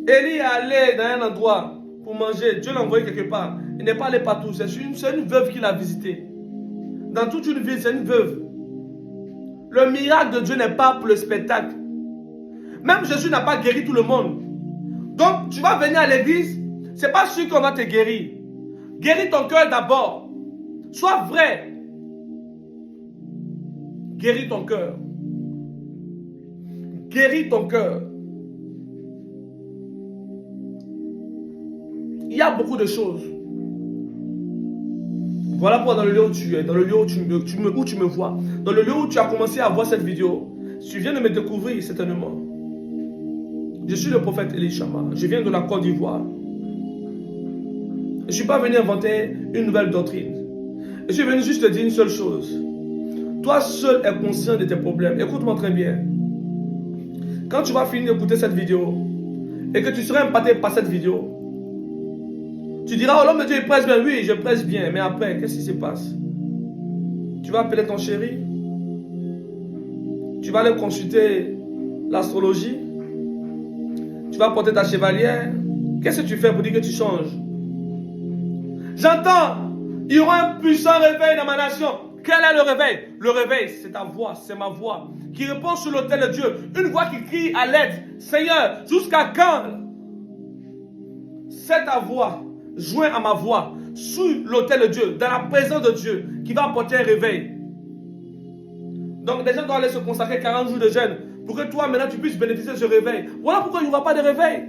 Élie est allé dans un endroit pour manger. Dieu l'a envoyé quelque part. Il n'est pas allé partout. C'est une veuve qui l'a visité. Dans toute une ville, c'est une veuve. Le miracle de Dieu n'est pas pour le spectacle. Même Jésus n'a pas guéri tout le monde. Donc, tu vas venir à l'église, c'est pas sûr qu'on va te guérir. Guéris ton cœur d'abord. Sois vrai. Guéris ton cœur. Guéris ton cœur. Il y a beaucoup de choses. Voilà pourquoi dans le lieu où tu es, dans le lieu où tu me vois, dans le lieu où tu as commencé à voir cette vidéo, tu viens de me découvrir certainement. Je suis le prophète Élie Chama. Je viens de la Côte d'Ivoire. Je ne suis pas venu inventer une nouvelle doctrine. Je suis venu juste te dire une seule chose. Toi seul es conscient de tes problèmes. Écoute-moi très bien. Quand tu vas finir d'écouter cette vidéo et que tu seras impacté par cette vidéo, tu diras, oh l'homme de Dieu il presse bien. Oui, je presse bien. Mais après, qu'est-ce qui se passe? Tu vas appeler ton chéri. Tu vas aller consulter l'astrologie. Tu vas porter ta chevalière. Qu'est-ce que tu fais pour dire que tu changes? J'entends, il y aura un puissant réveil dans ma nation. Quel est le réveil? Le réveil, c'est ta voix, c'est ma voix, qui répond sur l'autel de Dieu. Une voix qui crie à l'aide. Seigneur, jusqu'à quand? C'est ta voix, joint à ma voix, sur l'autel de Dieu, dans la présence de Dieu, qui va apporter un réveil. Donc les gens doivent aller se consacrer 40 jours de jeûne, pour que toi maintenant tu puisses bénéficier de ce réveil. Voilà pourquoi il n'y aura pas de réveil.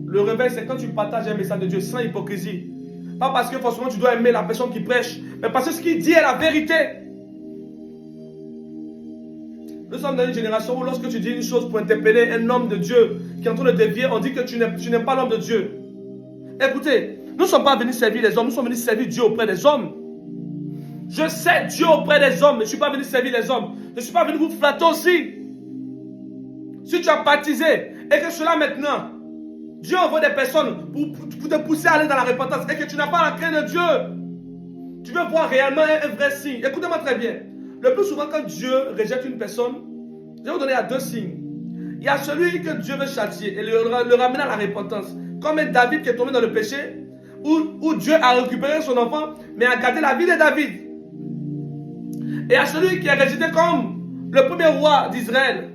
Le réveil, c'est quand tu partages un message de Dieu sans hypocrisie. Pas parce que forcément tu dois aimer la personne qui prêche, mais parce que ce qu'il dit est la vérité. Nous sommes dans une génération où lorsque tu dis une chose pour interpeller un homme de Dieu qui est en train de dévier, on dit que tu n'aimes pas l'homme de Dieu. Écoutez, nous ne sommes pas venus servir les hommes, nous sommes venus servir Dieu auprès des hommes. Je sais Dieu auprès des hommes, mais je ne suis pas venu servir les hommes. Je ne suis pas venu vous flatter aussi. Si tu as baptisé et que cela maintenant, Dieu envoie des personnes pour te pousser à aller dans la repentance et que tu n'as pas la crainte de Dieu, tu veux voir réellement un vrai signe. Écoutez-moi très bien. Le plus souvent, quand Dieu rejette une personne, je vais vous donner à deux signes. Il y a celui que Dieu veut châtier et le ramener à la repentance. Comme un David qui est tombé dans le péché, où Dieu a récupéré son enfant, mais a gardé la vie de David. Et à celui qui est rejeté comme le premier roi d'Israël,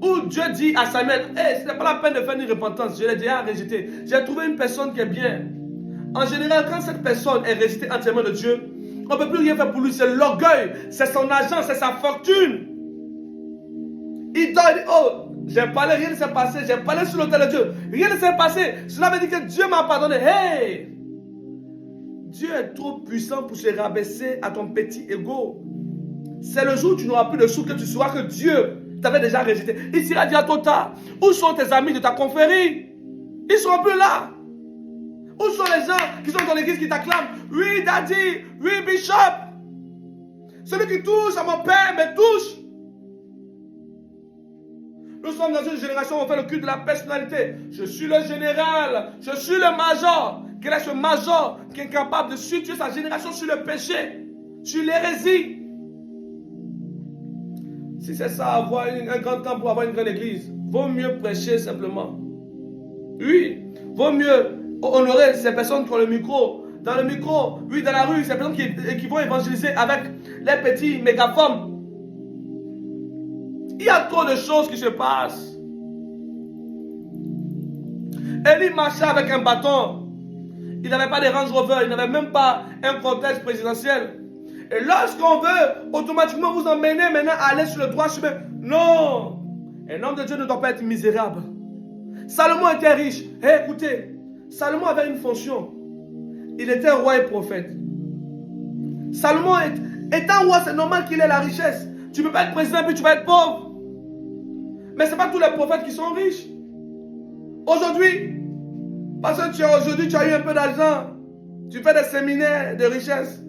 où Dieu dit à Samuel, hey, ce n'est pas la peine de faire une repentance, je l'ai déjà rejeté. J'ai trouvé une personne qui est bien. En général, quand cette personne est rejetée entièrement de Dieu, on ne peut plus rien faire pour lui, c'est l'orgueil, c'est son argent, c'est sa fortune. Il donne, oh, j'ai parlé, rien ne s'est passé, j'ai parlé sur l'autel de Dieu, rien ne s'est passé. Cela veut dire que Dieu m'a pardonné. Hey! Dieu est trop puissant pour se rabaisser à ton petit ego. C'est le jour où tu n'auras plus de sous que tu sauras que Dieu t'avait déjà rejeté. Il sera dit à trop tard. Où sont tes amis de ta confrérie? Ils ne sont plus là. Où sont les gens qui sont dans l'église qui t'acclament? Oui, Daddy. Oui, Bishop. Celui qui touche à mon père me touche. Nous sommes dans une génération où on fait le culte de la personnalité. Je suis le général, je suis le major. Quel est ce major qui est capable de situer sa génération sur le péché, sur l'hérésie? Si c'est ça, avoir un grand temps pour avoir une grande église, vaut mieux prêcher simplement. Oui, vaut mieux honorer ces personnes qui ont le micro. Dans le micro, oui, dans la rue, ces personnes qui vont évangéliser avec les petits mégaphones. Il y a trop de choses qui se passent. Élie marchait avec un bâton. Il n'avait pas de Range Rover, il n'avait même pas un cortège présidentiel. Et lorsqu'on veut automatiquement vous emmener maintenant à aller sur le droit chemin, non! Un homme de Dieu ne doit pas être misérable. Salomon était riche. Écoutez, Salomon avait une fonction. Il était roi et prophète. Salomon étant roi, c'est normal qu'il ait la richesse. Tu ne peux pas être président puis tu vas être pauvre. Mais ce n'est pas tous les prophètes qui sont riches. Aujourd'hui, parce que aujourd'hui tu as eu un peu d'argent, tu fais des séminaires de richesse.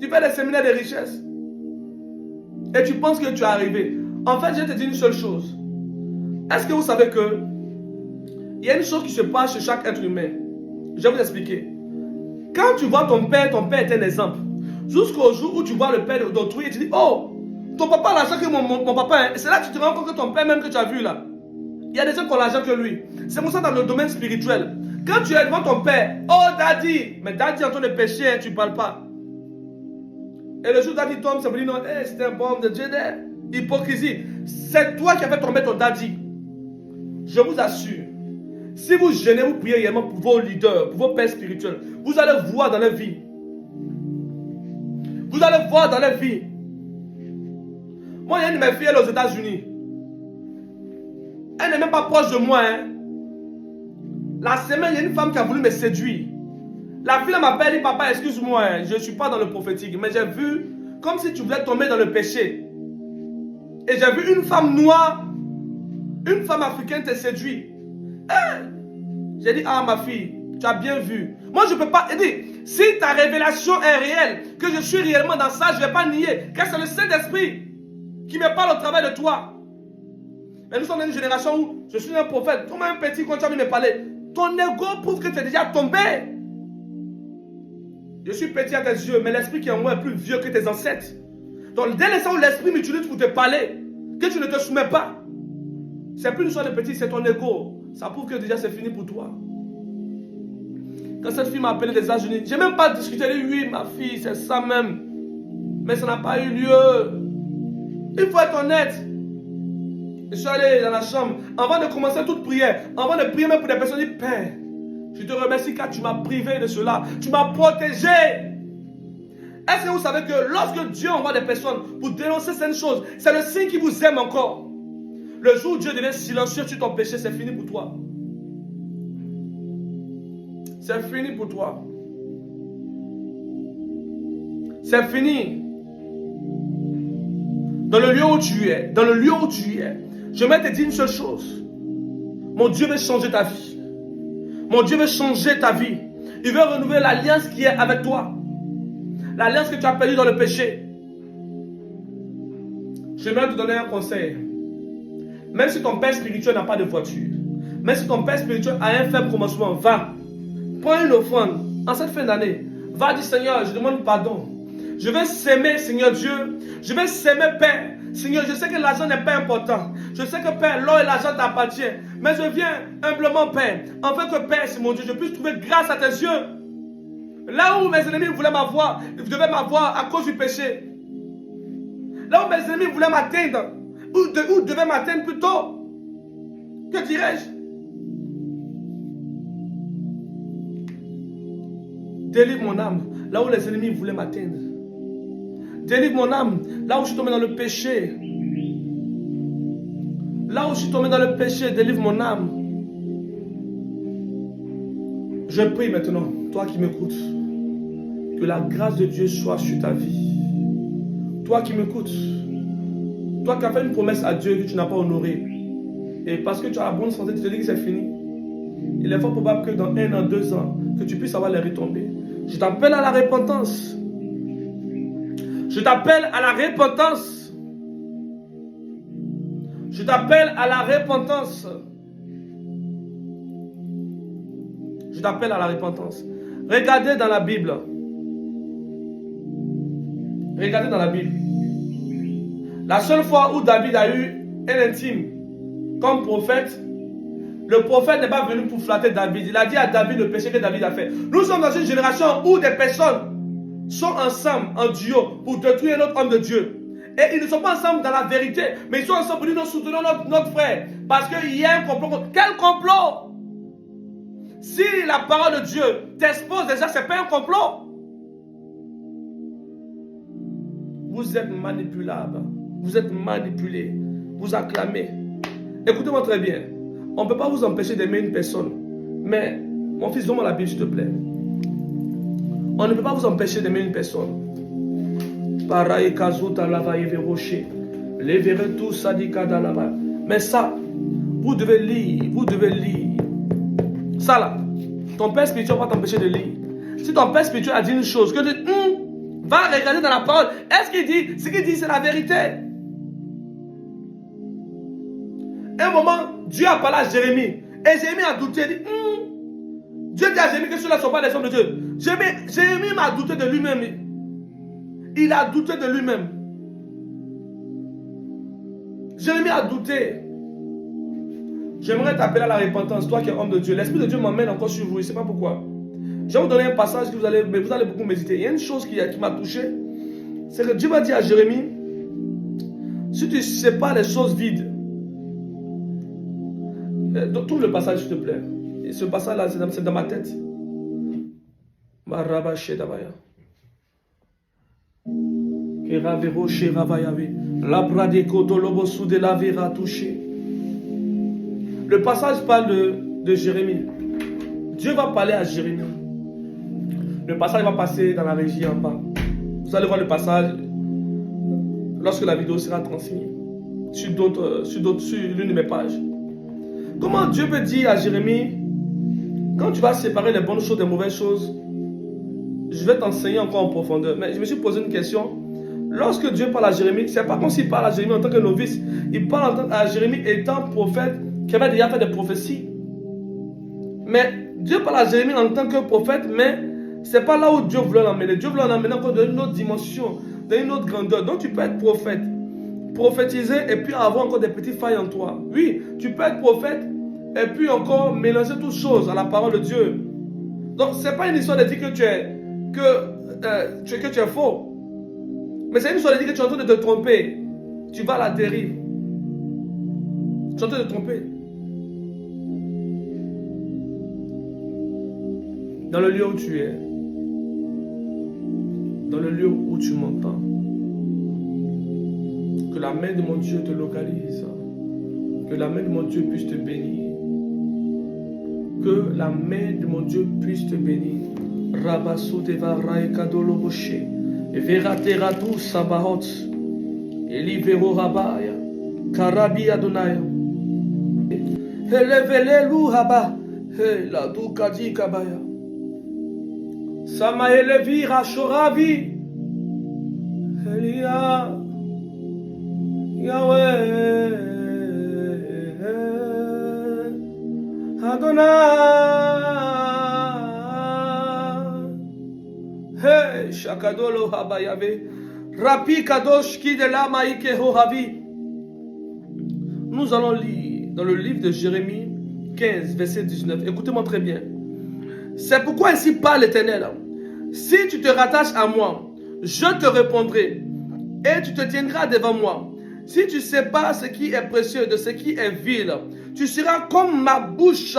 Tu fais des séminaires de richesse. Et tu penses que tu es arrivé. En fait, je te dis une seule chose. Est-ce que vous savez que il y a une chose qui se passe chez chaque être humain? Je vais vous expliquer. Quand tu vois ton père est un exemple. Jusqu'au jour où tu vois le père d'autrui et tu dis, oh, ton papa a l'argent que mon papa. C'est là que tu te rends compte que ton père même que tu as vu là. Il y a des gens qui ont l'argent que lui. C'est pour ça dans le domaine spirituel. Quand tu es devant ton père, oh daddy, mais daddy est en train de pécher, hein, tu ne parles pas. Et le jour où daddy tombe, ça veut dire non, hey, c'est un bon de Dieu. Hypocrisie. C'est toi qui as fait tomber ton daddy. Je vous assure. Si vous gênez, vous priez réellement pour vos leaders, pour vos pères spirituels, vous allez voir dans leur vie. Vous allez voir dans leur vie. Moi, il y a une de mes filles, elle est aux États-Unis. Elle n'est même pas proche de moi. Hein. La semaine, il y a une femme qui a voulu me séduire. La fille m'appelle et dit, papa, excuse-moi, hein, je ne suis pas dans le prophétique, mais j'ai vu comme si tu voulais tomber dans le péché. Et j'ai vu une femme noire, une femme africaine te séduire. J'ai dit, ah ma fille, tu as bien vu. Moi je ne peux pas aider. Si ta révélation est réelle, que je suis réellement dans ça, je ne vais pas nier. Car c'est le Saint-Esprit qui me parle au travers de toi. Mais nous sommes dans une génération où je suis un prophète. Toi un petit, quand tu as envie de me parler, ton ego prouve que tu es déjà tombé. Je suis petit à tes yeux, mais l'esprit qui est en moi est plus vieux que tes ancêtres. Donc dès l'instant où l'esprit m'utilise pour te parler, que tu ne te soumets pas, c'est plus une histoire de petit, c'est ton ego. Ça prouve que déjà c'est fini pour toi. Quand cette fille m'a appelé des États-Unis, je n'ai même pas discuté. Elle dit oui, ma fille, c'est ça même. Mais ça n'a pas eu lieu. Il faut être honnête. Je suis allé dans la chambre. Avant de commencer toute prière, avant de prier même pour des personnes, je dis Père, je te remercie car tu m'as privé de cela. Tu m'as protégé. Est-ce que vous savez que lorsque Dieu envoie des personnes pour dénoncer certaines choses, c'est le signe qu'il vous aime encore. Le jour où Dieu devient silencieux sur ton péché, c'est fini pour toi. C'est fini pour toi. C'est fini. Dans le lieu où tu es, je vais te dire une seule chose. Mon Dieu veut changer ta vie. Mon Dieu veut changer ta vie. Il veut renouveler l'alliance qui est avec toi. L'alliance que tu as perdue dans le péché. Je vais te donner un conseil. Même si ton père spirituel n'a pas de voiture, même si ton père spirituel a un faible commencement, va. Prends une offrande en cette fin d'année. Va dire Seigneur, je demande pardon. Je vais s'aimer, Seigneur Dieu. Je vais s'aimer, Père. Seigneur, je sais que l'argent n'est pas important. Je sais que, Père, l'or et l'argent t'appartiennent. Mais je viens humblement, Père. Afin que, Père, c'est mon Dieu, je puisse trouver grâce à tes yeux. Là où mes ennemis voulaient m'avoir, ils devaient m'avoir à cause du péché. Là où mes ennemis voulaient m'atteindre, ou devaient m'atteindre plutôt. Que dirais-je? Délivre mon âme, là où les ennemis voulaient m'atteindre. Délivre mon âme, là où je suis tombé dans le péché. Là où je suis tombé dans le péché, délivre mon âme. Je prie maintenant, toi qui m'écoutes, que la grâce de Dieu soit sur ta vie. Toi qui m'écoutes, toi qui as fait une promesse à Dieu que tu n'as pas honorée, et parce que tu as la bonne santé, tu te dis que c'est fini. Il est fort probable que dans 1 an, 2 ans, que tu puisses avoir les retombées. Je t'appelle à la repentance. Je t'appelle à la repentance. Je t'appelle à la repentance. Je t'appelle à la repentance. Regardez dans la Bible. Regardez dans la Bible. La seule fois où David a eu un intime comme prophète, le prophète n'est pas venu pour flatter David. Il a dit à David le péché que David a fait. Nous sommes dans une génération où des personnes sont ensemble, en duo, pour détruire notre homme de Dieu. Et ils ne sont pas ensemble dans la vérité, mais ils sont ensemble pour dire nous soutenons notre frère. Parce qu'il y a un complot. Quel complot? Si la parole de Dieu t'expose déjà, ce n'est pas un complot. Vous êtes manipulable. Vous êtes manipulé. Vous acclamez. Écoutez-moi très bien. On ne peut pas vous empêcher d'aimer une personne. Mais, mon fils, donne-moi la Bible, s'il te plaît. On ne peut pas vous empêcher d'aimer une personne. Mais ça, vous devez lire. Vous devez lire. Ça là, ton père spirituel va t'empêcher de lire. Si ton père spirituel a dit une chose, que tu va regarder dans la parole. Est-ce qu'il dit, ce qu'il dit, c'est la vérité? Un moment, Dieu a parlé à Jérémie. Et Jérémie a douté. Il dit, Dieu dit à Jérémie que ceux-là ne sont pas les hommes de Dieu. Jérémie m'a douté de lui-même. Il a douté de lui-même. Jérémie a douté. J'aimerais t'appeler à la repentance, toi qui es homme de Dieu. L'Esprit de Dieu m'emmène encore sur vous, je ne sais pas pourquoi. Je vais vous donner un passage que vous allez beaucoup méditer. Il y a une chose qui m'a touché. C'est que Dieu va dire à Jérémie, si tu ne sais pas les choses vides, trouve le passage, s'il te plaît. Et ce passage-là, c'est dans ma tête. Le passage parle de Jérémie. Dieu va parler à Jérémie. Le passage va passer dans la régie en bas. Vous allez voir le passage lorsque la vidéo sera transmise sur l'une de mes pages. Comment Dieu peut dire à Jérémie, quand tu vas séparer les bonnes choses des mauvaises choses, je vais t'enseigner encore en profondeur. Mais je me suis posé une question. Lorsque Dieu parle à Jérémie, c'est pas comme s'il parle à Jérémie en tant que novice. Il parle à Jérémie étant prophète qui avait déjà fait des prophéties. Mais Dieu parle à Jérémie en tant que prophète, mais c'est pas là où Dieu voulait l'emmener. Dieu voulait l'emmener encore dans une autre dimension, dans une autre grandeur. Donc tu peux être prophète, prophétiser et puis avoir encore des petites failles en toi. Oui, tu peux être prophète et puis encore mélanger toutes choses à la parole de Dieu. Donc c'est pas une histoire de dire que tu es faux. Mais c'est une histoire de dire que tu es en train de te tromper. Tu vas à la dérive. Tu es en train de te tromper. Dans le lieu où tu es, dans le lieu où tu m'entends, que la main de mon Dieu te localise, que la main de mon Dieu puisse te bénir, que la main de mon Dieu puisse te bénir. Rabasso deva raekadolo boshe, veratera tu sabahot, elivero rabaya, karabi adonaya, elevele lu haba, la dukadi kabaya. Sama elevi rashoravi Elia Yahweh Adonai Hey Shakadolo Habayave Rapi Kadosh Kidela Maike Hohavi. Nous allons lire dans le livre de Jérémie 15 verset 19. Écoutez-moi très bien. C'est pourquoi ainsi parle l'Éternel. Si tu te rattaches à moi, je te répondrai et tu te tiendras devant moi. Si tu sépares ce qui est précieux de ce qui est vil, tu seras comme ma bouche.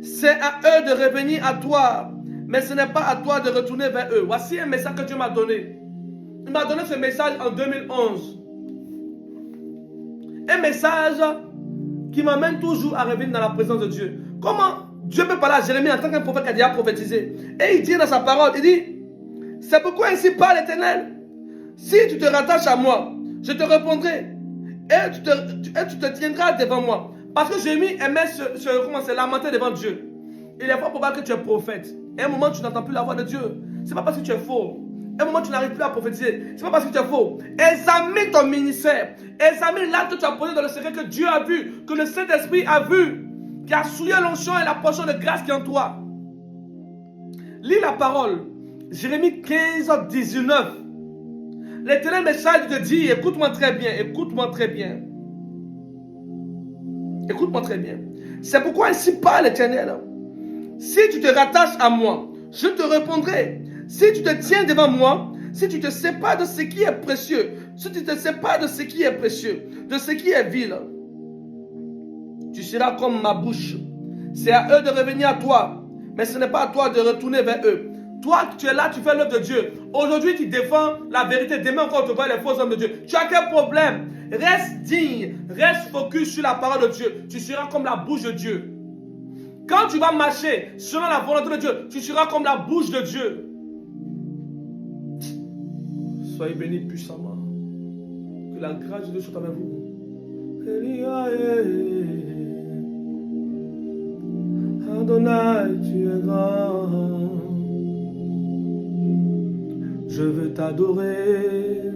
C'est à eux de revenir à toi, mais ce n'est pas à toi de retourner vers eux. Voici un message que Dieu m'a donné. Il m'a donné ce message en 2011. Un message qui m'amène toujours à revenir dans la présence de Dieu. Comment Dieu peut parler à Jérémie en tant qu'un prophète qui a déjà prophétisé. Et il dit dans sa parole, il dit, c'est pourquoi ainsi parle l'Éternel. Si tu te rattaches à moi, je te répondrai. Et tu te tiendras devant moi. Parce que Jérémie aimait se lamenter devant Dieu. Il est fort probable que tu es prophète. Et à un moment, tu n'entends plus la voix de Dieu. Ce n'est pas parce que tu es faux. un moment tu n'arrives plus à prophétiser, c'est pas parce que tu es faux. Examine ton ministère. Examine l'acte que tu as posé dans le secret que Dieu a vu, que le Saint-Esprit a vu, qui a souillé l'onction et la portion de grâce qui est en toi. Lis la parole. Jérémie 15, 19. L'Éternel me charge de dire, écoute-moi très bien, écoute-moi très bien. Écoute-moi très bien. C'est pourquoi ainsi parle l'Éternel. Si tu te rattaches à moi, je te répondrai. Si tu te tiens devant moi, si tu te sépares de ce qui est précieux, si tu te sépares de ce qui est précieux, de ce qui est vil, tu seras comme ma bouche. C'est à eux de revenir à toi, mais ce n'est pas à toi de retourner vers eux. Toi, tu es là, tu fais l'œuvre de Dieu. Aujourd'hui, tu défends la vérité. Demain encore, tu vois les faux hommes de Dieu. Tu as quel problème? Reste digne, reste focus sur la parole de Dieu. Tu seras comme la bouche de Dieu. Quand tu vas marcher selon la volonté de Dieu, tu seras comme la bouche de Dieu. Soyez bénis puissamment. Que la grâce de Dieu soit avec vous. Adonai, tu es grand. Je veux t'adorer.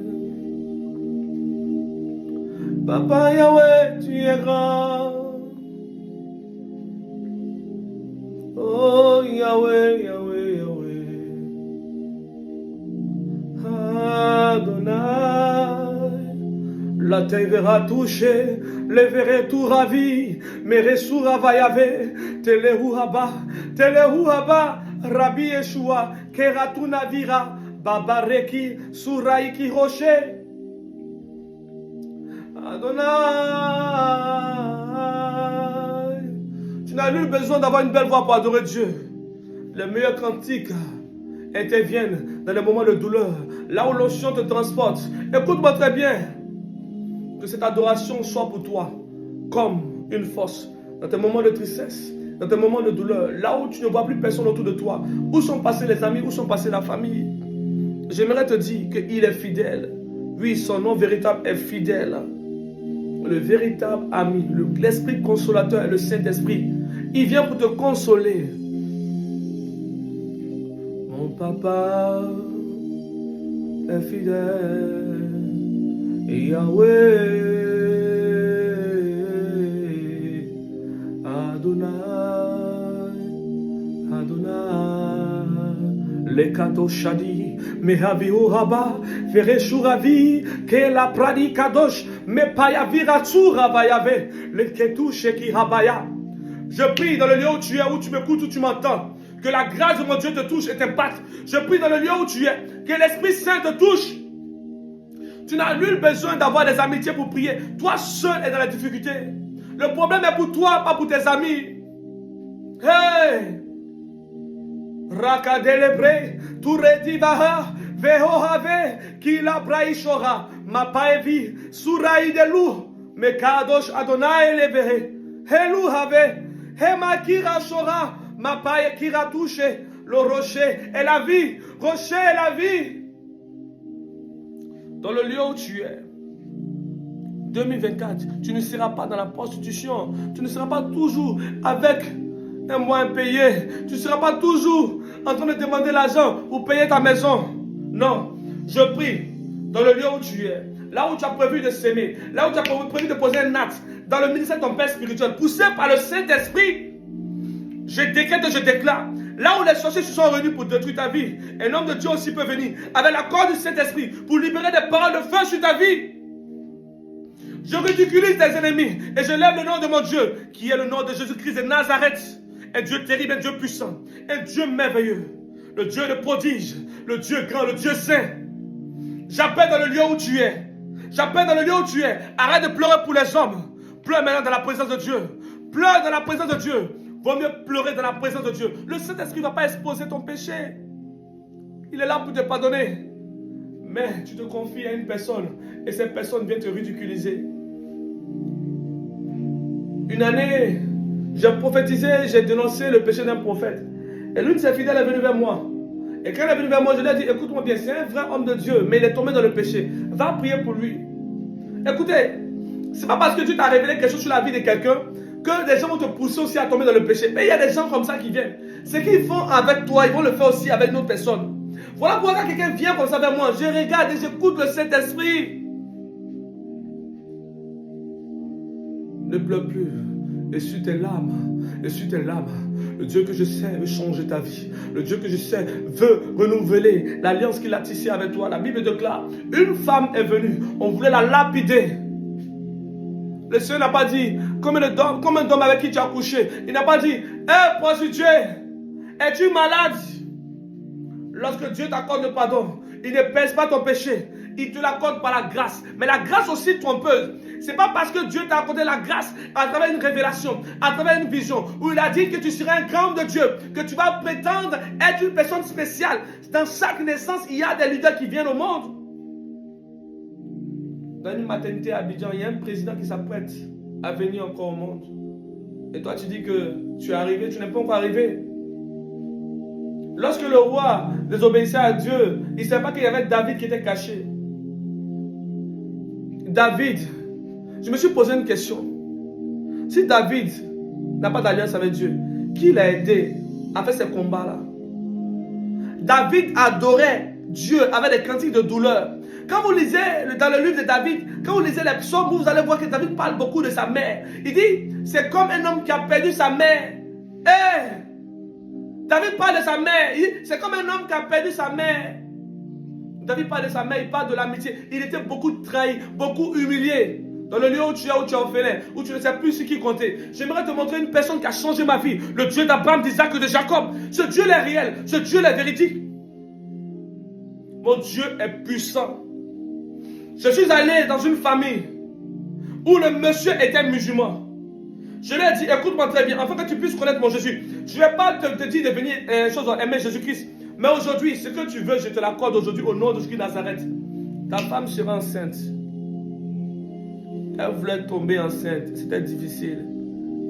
Papa Yahweh, tu es grand. Oh Yahweh, Yahweh, Yahweh. Adonai. La terre verra toucher, les verrez tout ravis. Meresu Ravayave, Telehu Haba, Rabbi Yeshua, Keratu Navira, Babareki, Suraiki Rocher. Adonai, tu n'as nul besoin d'avoir une belle voix pour adorer Dieu. Les meilleurs cantiques interviennent dans les moments de douleur, là où l'onction te transporte. Écoute-moi très bien, que cette adoration soit pour toi comme une force dans tes moments de tristesse, dans tes moments de douleur, là où tu ne vois plus personne autour de toi. Où sont passés les amis, où sont passés la famille? J'aimerais te dire qu'il est fidèle. Oui, son nom véritable est fidèle. Le véritable ami, l'esprit consolateur est le Saint-Esprit. Il vient pour te consoler. Mon papa est fidèle. Yahweh, Adonai, le kato shadi, mehavi uraba, fereshuravi, ke la pradi kadosh, me payavira tsuravayave, le ketu sheki rabaya. Je prie dans le lieu où tu es, où tu m'écoutes, où tu m'entends, que la grâce de mon Dieu te touche et t'impacte. Je prie dans le lieu où tu es, que l'Esprit Saint te touche. Tu n'as nul besoin d'avoir des amitiés pour prier. Toi seul es dans la difficulté. Le problème est pour toi, pas pour tes amis. Hey! Rakadelebre, Turedivaha, Vehohave, Kila Braishora, Mapaevi, Surai de Lou, Mekadosh Adonai Levehe, Helu Have, Hemakira Shora, Mapae Kira Touche, le rocher est la vie, rocher est la vie. Dans le lieu où tu es, 2024, tu ne seras pas dans la prostitution, tu ne seras pas toujours avec un mois impayé, tu ne seras pas toujours en train de demander l'argent pour payer ta maison. Non, je prie, dans le lieu où tu es, là où tu as prévu de s'aimer, là où tu as prévu de poser un acte, dans le ministère de ton Père spirituel, poussé par le Saint-Esprit, je décrète et je déclare, là où les sorciers se sont réunis pour détruire ta vie, un homme de Dieu aussi peut venir avec l'accord du Saint-Esprit pour libérer des paroles de feu sur ta vie. Je ridiculise tes ennemis et je lève le nom de mon Dieu, qui est le nom de Jésus-Christ de Nazareth. Un Dieu terrible, un Dieu puissant, un Dieu merveilleux, le Dieu de prodige, le Dieu grand, le Dieu saint. J'appelle dans le lieu où tu es. J'appelle dans le lieu où tu es. Arrête de pleurer pour les hommes. Pleure maintenant dans la présence de Dieu. Pleure dans la présence de Dieu. Vaut mieux pleurer dans la présence de Dieu. Le Saint-Esprit ne va pas exposer ton péché. Il est là pour te pardonner. Mais tu te confies à une personne et cette personne vient te ridiculiser. Une année, j'ai prophétisé, j'ai dénoncé le péché d'un prophète. Et l'une de ses fidèles est venue vers moi. Et quand elle est venue vers moi, je lui ai dit, écoute-moi bien, c'est un vrai homme de Dieu, mais il est tombé dans le péché. Va prier pour lui. Écoutez, c'est pas parce que Dieu t'a révélé quelque chose sur la vie de quelqu'un que des gens vont te pousser aussi à tomber dans le péché. Mais il y a des gens comme ça qui viennent. Ce qu'ils font avec toi, ils vont le faire aussi avec une autre personne. Voilà pourquoi quand quelqu'un vient comme ça vers moi, je regarde et j'écoute le Saint-Esprit. Ne pleure plus. Essuie tes larmes. Essuie tes larmes. Le Dieu que je sais veut changer ta vie. Le Dieu que je sais veut renouveler l'alliance qu'il a tissée avec toi. La Bible déclare, une femme est venue. On voulait la lapider. Le Seigneur n'a pas dit, comme un homme avec qui tu as couché. Il n'a pas dit, hé prostituée, es-tu malade? Lorsque Dieu t'accorde le pardon, il ne pèse pas ton péché. Il te l'accorde par la grâce. Mais la grâce aussi trompeuse. Ce n'est pas parce que Dieu t'a accordé la grâce à travers une révélation, à travers une vision, où il a dit que tu seras un grand de Dieu, que tu vas prétendre être une personne spéciale. Dans chaque naissance, il y a des leaders qui viennent au monde. Dans une maternité à Abidjan, il y a un président qui s'apprête à venir encore au monde. Et toi, tu dis que tu es arrivé, tu n'es pas encore arrivé. Lorsque le roi désobéissait à Dieu, il ne savait pas qu'il y avait David qui était caché. David, je me suis posé une question. Si David n'a pas d'alliance avec Dieu, qui l'a aidé à faire ces combats-là? David adorait Dieu avec des cantiques de douleur. Quand vous lisez dans le livre de David, quand vous lisez les psaumes, vous allez voir que David parle beaucoup de sa mère. Il dit, c'est comme un homme qui a perdu sa mère. David parle de sa mère. C'est comme un homme qui a perdu sa mère. David parle de sa mère, il parle de l'amitié. Il était beaucoup trahi, beaucoup humilié. Dans le lieu où tu es orphelin, où tu ne sais plus ce qui comptait. J'aimerais te montrer une personne qui a changé ma vie. Le Dieu d'Abraham, d'Isaac et de Jacob. Ce Dieu est réel. Ce Dieu est véridique. Mon Dieu est puissant. Je suis allé dans une famille où le monsieur était musulman. Je lui ai dit, écoute-moi très bien, afin que tu puisses connaître mon Jésus. Je ne vais pas te dire de venir aimer Jésus-Christ. Mais aujourd'hui, ce que tu veux, je te l'accorde aujourd'hui au nom de Jésus de Nazareth. Ta femme sera enceinte. Elle voulait tomber enceinte. C'était difficile.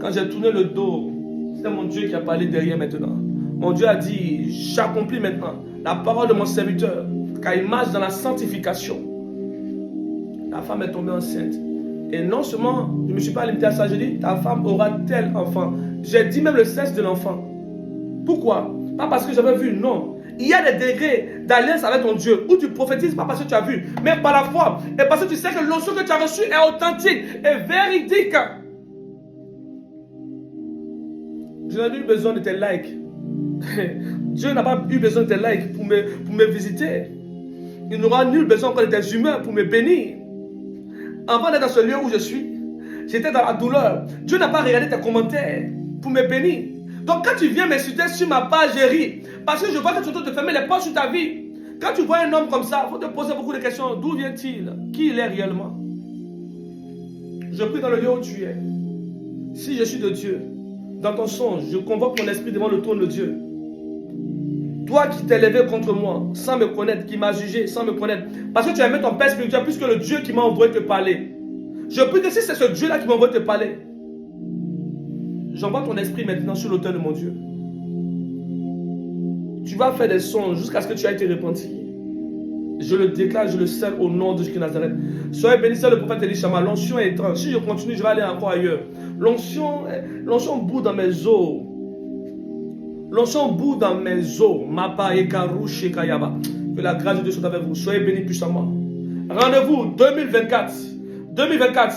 Quand j'ai tourné le dos, c'était mon Dieu qui a parlé derrière maintenant. Mon Dieu a dit, j'accomplis maintenant la parole de mon serviteur, car il marche dans la sanctification. La femme est tombée enceinte. Et non seulement, je ne me suis pas limité à ça, j'ai dit, ta femme aura tel enfant. J'ai dit même le sexe de l'enfant. Pourquoi? Pas parce que j'avais vu, non. Il y a des degrés d'alliance avec ton Dieu où tu prophétises pas parce que tu as vu, mais par la foi. Et parce que tu sais que l'onction que tu as reçue est authentique et véridique. Je n'ai eu besoin de tes likes. Dieu n'a pas eu besoin de tes likes pour me visiter. Il n'aura nul besoin encore de tes humains pour me bénir. Avant d'être dans ce lieu où je suis, j'étais dans la douleur. Dieu n'a pas regardé tes commentaires pour me bénir. Donc quand tu viens m'insulter sur ma page, je ris. Parce que je vois que tu es en train de te fermer les portes sur ta vie. Quand tu vois un homme comme ça, il faut te poser beaucoup de questions. D'où vient-il? Qui il est réellement? Je prie dans le lieu où tu es. Si je suis de Dieu, dans ton songe, je convoque mon esprit devant le trône de Dieu. Toi qui t'es levé contre moi, sans me connaître, qui m'as jugé, sans me connaître, parce que tu as mis ton père spirituel plus que le Dieu qui m'a envoyé te parler. Je prie que si c'est ce Dieu-là qui m'a envoyé te parler, j'envoie ton esprit maintenant sur l'autel de mon Dieu. Tu vas faire des songes jusqu'à ce que tu aies été repenti. Je le déclare, je le scelle au nom de Jésus de Nazareth. Soyez bénis, c'est le prophète Elishama. L'onction est étrange. Si je continue, je vais aller encore ailleurs. L'onction bout dans mes os. L'onction bout dans mes os. Que la grâce de Dieu soit avec vous. Soyez bénis puissamment. Rendez-vous 2024. 2024.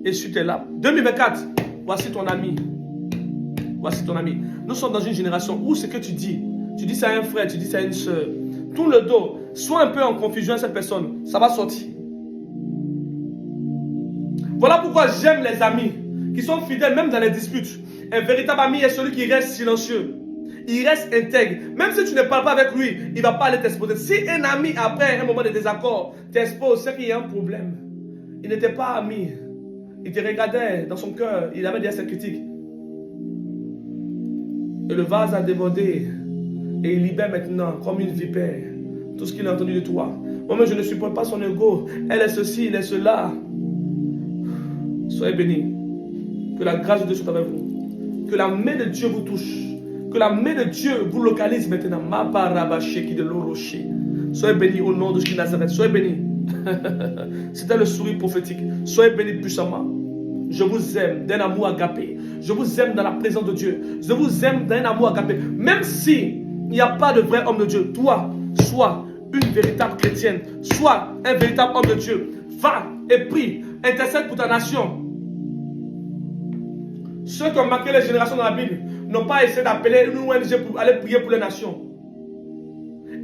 Et sur tes là. 2024. Voici ton ami. Voici ton ami. Nous sommes dans une génération où ce que tu dis ça à un frère, tu dis ça à une soeur. Tourne le dos. Sois un peu en confusion à cette personne. Ça va sortir. Voilà pourquoi j'aime les amis qui sont fidèles même dans les disputes. Un véritable ami est celui qui reste silencieux. Il reste intègre. Même si tu ne parles pas avec lui, il ne va pas aller t'exposer. Si un ami, après un moment de désaccord, t'expose, c'est qu'il y a un problème. Il n'était pas ami. Il te regardait dans son cœur. Il avait déjà ses critiques. Et le vase a débordé. Et il libère maintenant, comme une vipère, tout ce qu'il a entendu de toi. Moi-même, je ne supporte pas son ego. Elle est ceci, il est cela. Soyez bénis. Que la grâce de Dieu soit avec vous. Que la main de Dieu vous touche. Que la main de Dieu vous localise maintenant. Soyez bénis au nom de Jésus de Nazareth. Soyez bénis. C'était le sourire prophétique. Soyez bénis puissamment. Je vous aime d'un amour agapé. Je vous aime dans la présence de Dieu. Je vous aime d'un amour agapé. Même si Il n'y a pas de vrai homme de Dieu. Toi, sois une véritable chrétienne. Sois un véritable homme de Dieu. Va et prie. Intercède pour ta nation. Ceux qui ont marqué les générations dans la Bible n'ont pas essayé d'appeler une ONG pour aller prier pour les nations.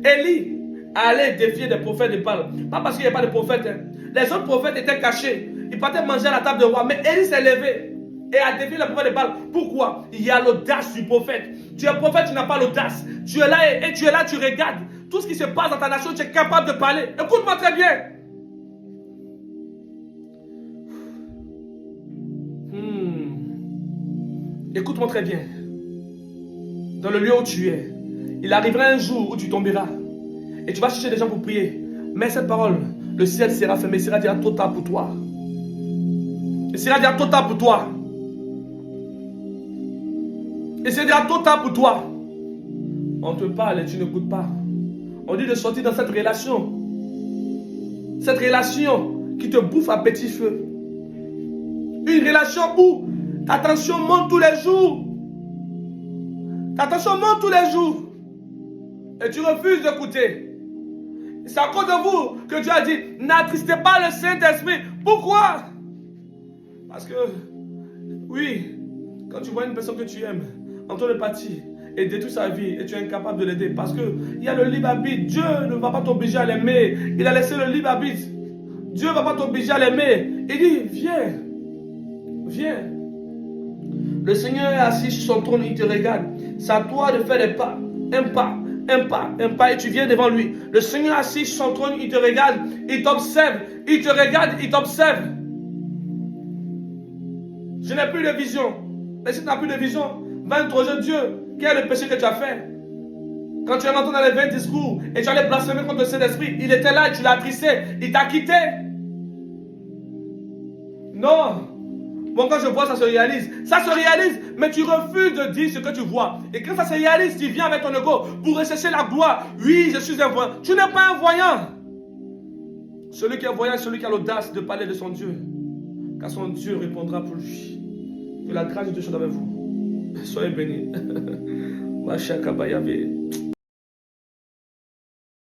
Élie allait défier des prophètes de Baal. Pas parce qu'il n'y avait pas de prophètes. Les autres prophètes étaient cachés. Ils partaient manger à la table de roi. Mais Élie s'est levé et a défié les prophètes de Baal. Pourquoi? Il y a l'audace du prophète. Tu es prophète, tu n'as pas l'audace. Tu es là et tu es là, tu regardes. Tout ce qui se passe dans ta nation, tu es capable de parler. Écoute-moi très bien. Écoute-moi très bien. Dans le lieu où tu es, il arrivera un jour où tu tomberas. Et tu vas chercher des gens pour prier. Mais cette parole, le ciel sera fermé. Il sera déjà trop tard pour toi. Il sera déjà trop tard pour toi. Il sera déjà trop tard pour toi. On te parle et tu n'écoutes pas. On dit de sortir dans cette relation. Cette relation qui te bouffe à petit feu. Une relation où ta tension monte tous les jours. Ta tension monte tous les jours. Et tu refuses d'écouter. C'est à cause de vous que Dieu a dit, n'attristez pas le Saint-Esprit. Pourquoi? Parce que, oui, quand tu vois une personne que tu aimes en train de partir et détruire sa vie et tu es incapable de l'aider, parce qu'il y a le libre arbitre. Dieu ne va pas t'obliger à l'aimer. Il a laissé le libre arbitre. Dieu ne va pas t'obliger à l'aimer. Il dit, viens, viens. Le Seigneur est assis sur son trône, il te regarde. C'est à toi de faire des pas, un pas. Un pas, et tu viens devant lui. Le Seigneur assis sur son trône, il te regarde, il t'observe, il te regarde, il t'observe. Je n'ai plus de vision. Mais si tu n'as plus de vision, va interroger Dieu. Quel est le péché que tu as fait? Quand tu es rentré dans les 20 discours et tu allais blasphémer contre le Saint-Esprit, il était là et tu l'as attristé, il t'a quitté. Non. Bon, quand je vois, ça se réalise. Ça se réalise, mais tu refuses de dire ce que tu vois. Et quand ça se réalise, tu viens avec ton ego pour rechercher la gloire. Oui, je suis un voyant. Tu n'es pas un voyant. Celui qui est voyant, celui qui a l'audace de parler de son Dieu. Car son Dieu répondra pour lui. Que la grâce de Dieu soit avec vous. Soyez bénis.